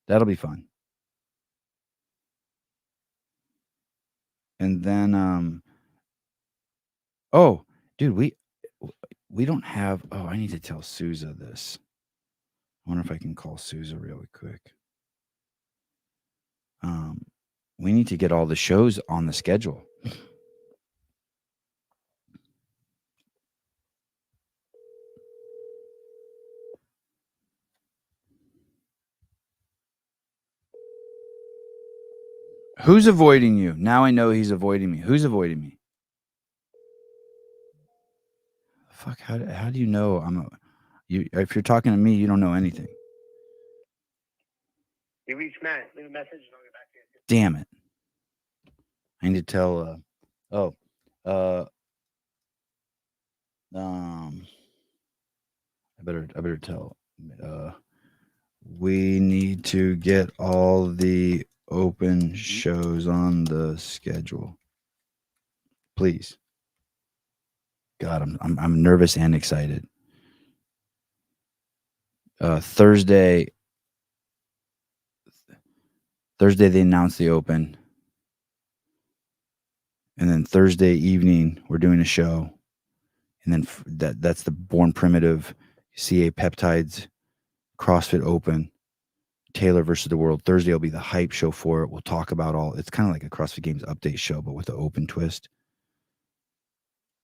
That'll be fun. And then, dude, we don't have. Oh, I need to tell Sousa this. I wonder if I can call Sousa really quick. We need to get all the shows on the schedule. Who's avoiding you? Now I know he's avoiding me. Who's avoiding me? Fuck, how do you know if you're talking to me, you don't know anything. You reach Matt, leave a message and I'll get back to you. Damn it. I need to tell I better tell we need to get all the open shows on the schedule. Please. God, I'm nervous and excited. Thursday they announced the open. And then Thursday evening we're doing a show. And then that's the Born Primitive CA Peptides CrossFit Open. Taylor versus the World. Thursday will be the hype show for it. We'll talk about it's kind of like a CrossFit Games update show, but with the open twist.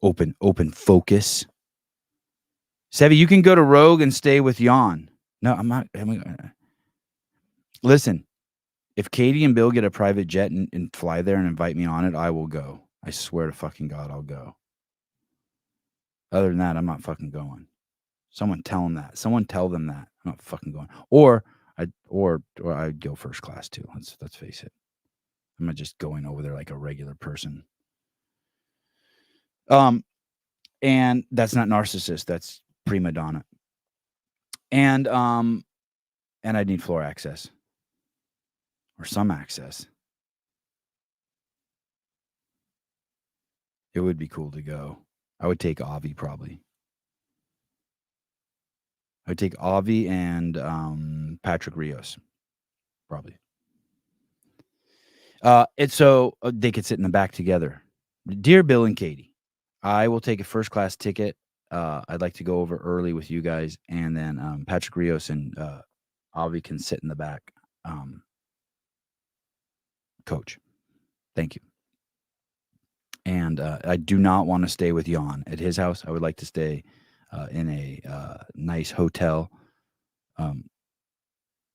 Open focus. Sevi, you can go to Rogue and stay with Jan. No, I'm not. Listen, if Katie and Bill get a private jet and fly there and invite me on it, I will go. I swear to fucking God, I'll go. Other than that, I'm not fucking going. Someone tell them that. Someone tell them that. I'm not fucking going. Or I'd go first class too. Let's face it. I'm not just going over there like a regular person. And that's not narcissist. That's prima donna. And I'd need floor access or some access. It would be cool to go. I would take Avi probably. I would take Avi and Patrick Rios, probably. It's so they could sit in the back together. Dear Bill and Katie, I will take a first class ticket. I'd like to go over early with you guys, and then Patrick Rios and Avi can sit in the back. Coach, thank you. And I do not want to stay with Jan at his house. I would like to stay in a nice hotel,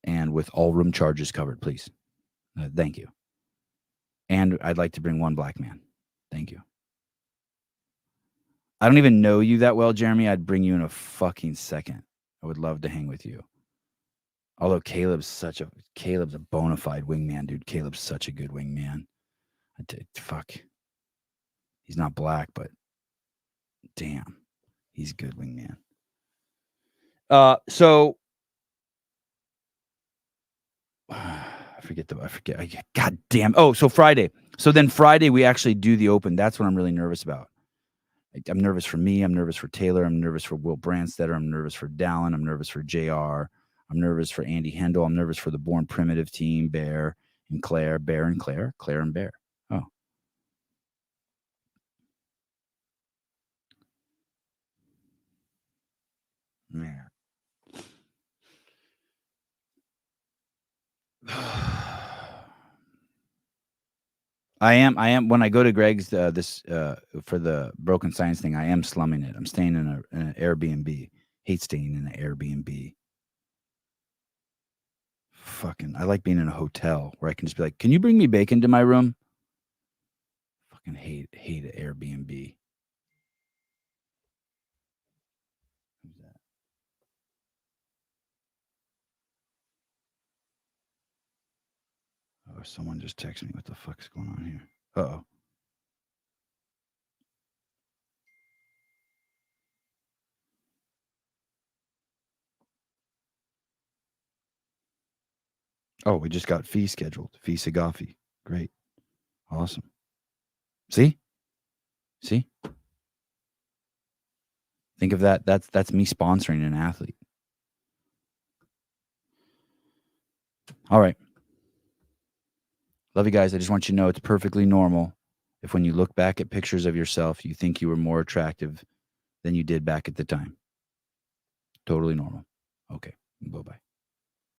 and with all room charges covered, please. Thank you. And I'd like to bring one black man. Thank you. I don't even know you that well, Jeremy. I'd bring you in a fucking second. I would love to hang with you. Although Caleb's a bona fide wingman, dude. Caleb's such a good wingman. Fuck. He's not black, but damn, he's a good wingman. So I forget. God damn. Oh, so Friday. So then Friday we actually do the open. That's what I'm really nervous about. I'm nervous for me. I'm nervous for Taylor. I'm nervous for Will Brandstetter. I'm nervous for Dallin. I'm nervous for JR. I'm nervous for Andy Hendel. I'm nervous for the Born Primitive team, Bear and Claire, Bear and Claire, Claire and Bear. Oh. Man. I am. When I go to Greg's for the broken science thing, I am slumming it. I'm staying in an Airbnb. Hate staying in an Airbnb. Fucking, I like being in a hotel where I can just be like, "Can you bring me bacon to my room?" Fucking hate Airbnb. Who's that? Oh, someone just texted me. What the fuck's going on here? Uh-oh. Oh, we just got fee scheduled. Fee Sagafi. Great. Awesome. See? Think of that. That's me sponsoring an athlete. All right. Love you guys. I just want you to know it's perfectly normal if when you look back at pictures of yourself, you think you were more attractive than you did back at the time. Totally normal. Okay. Bye-bye.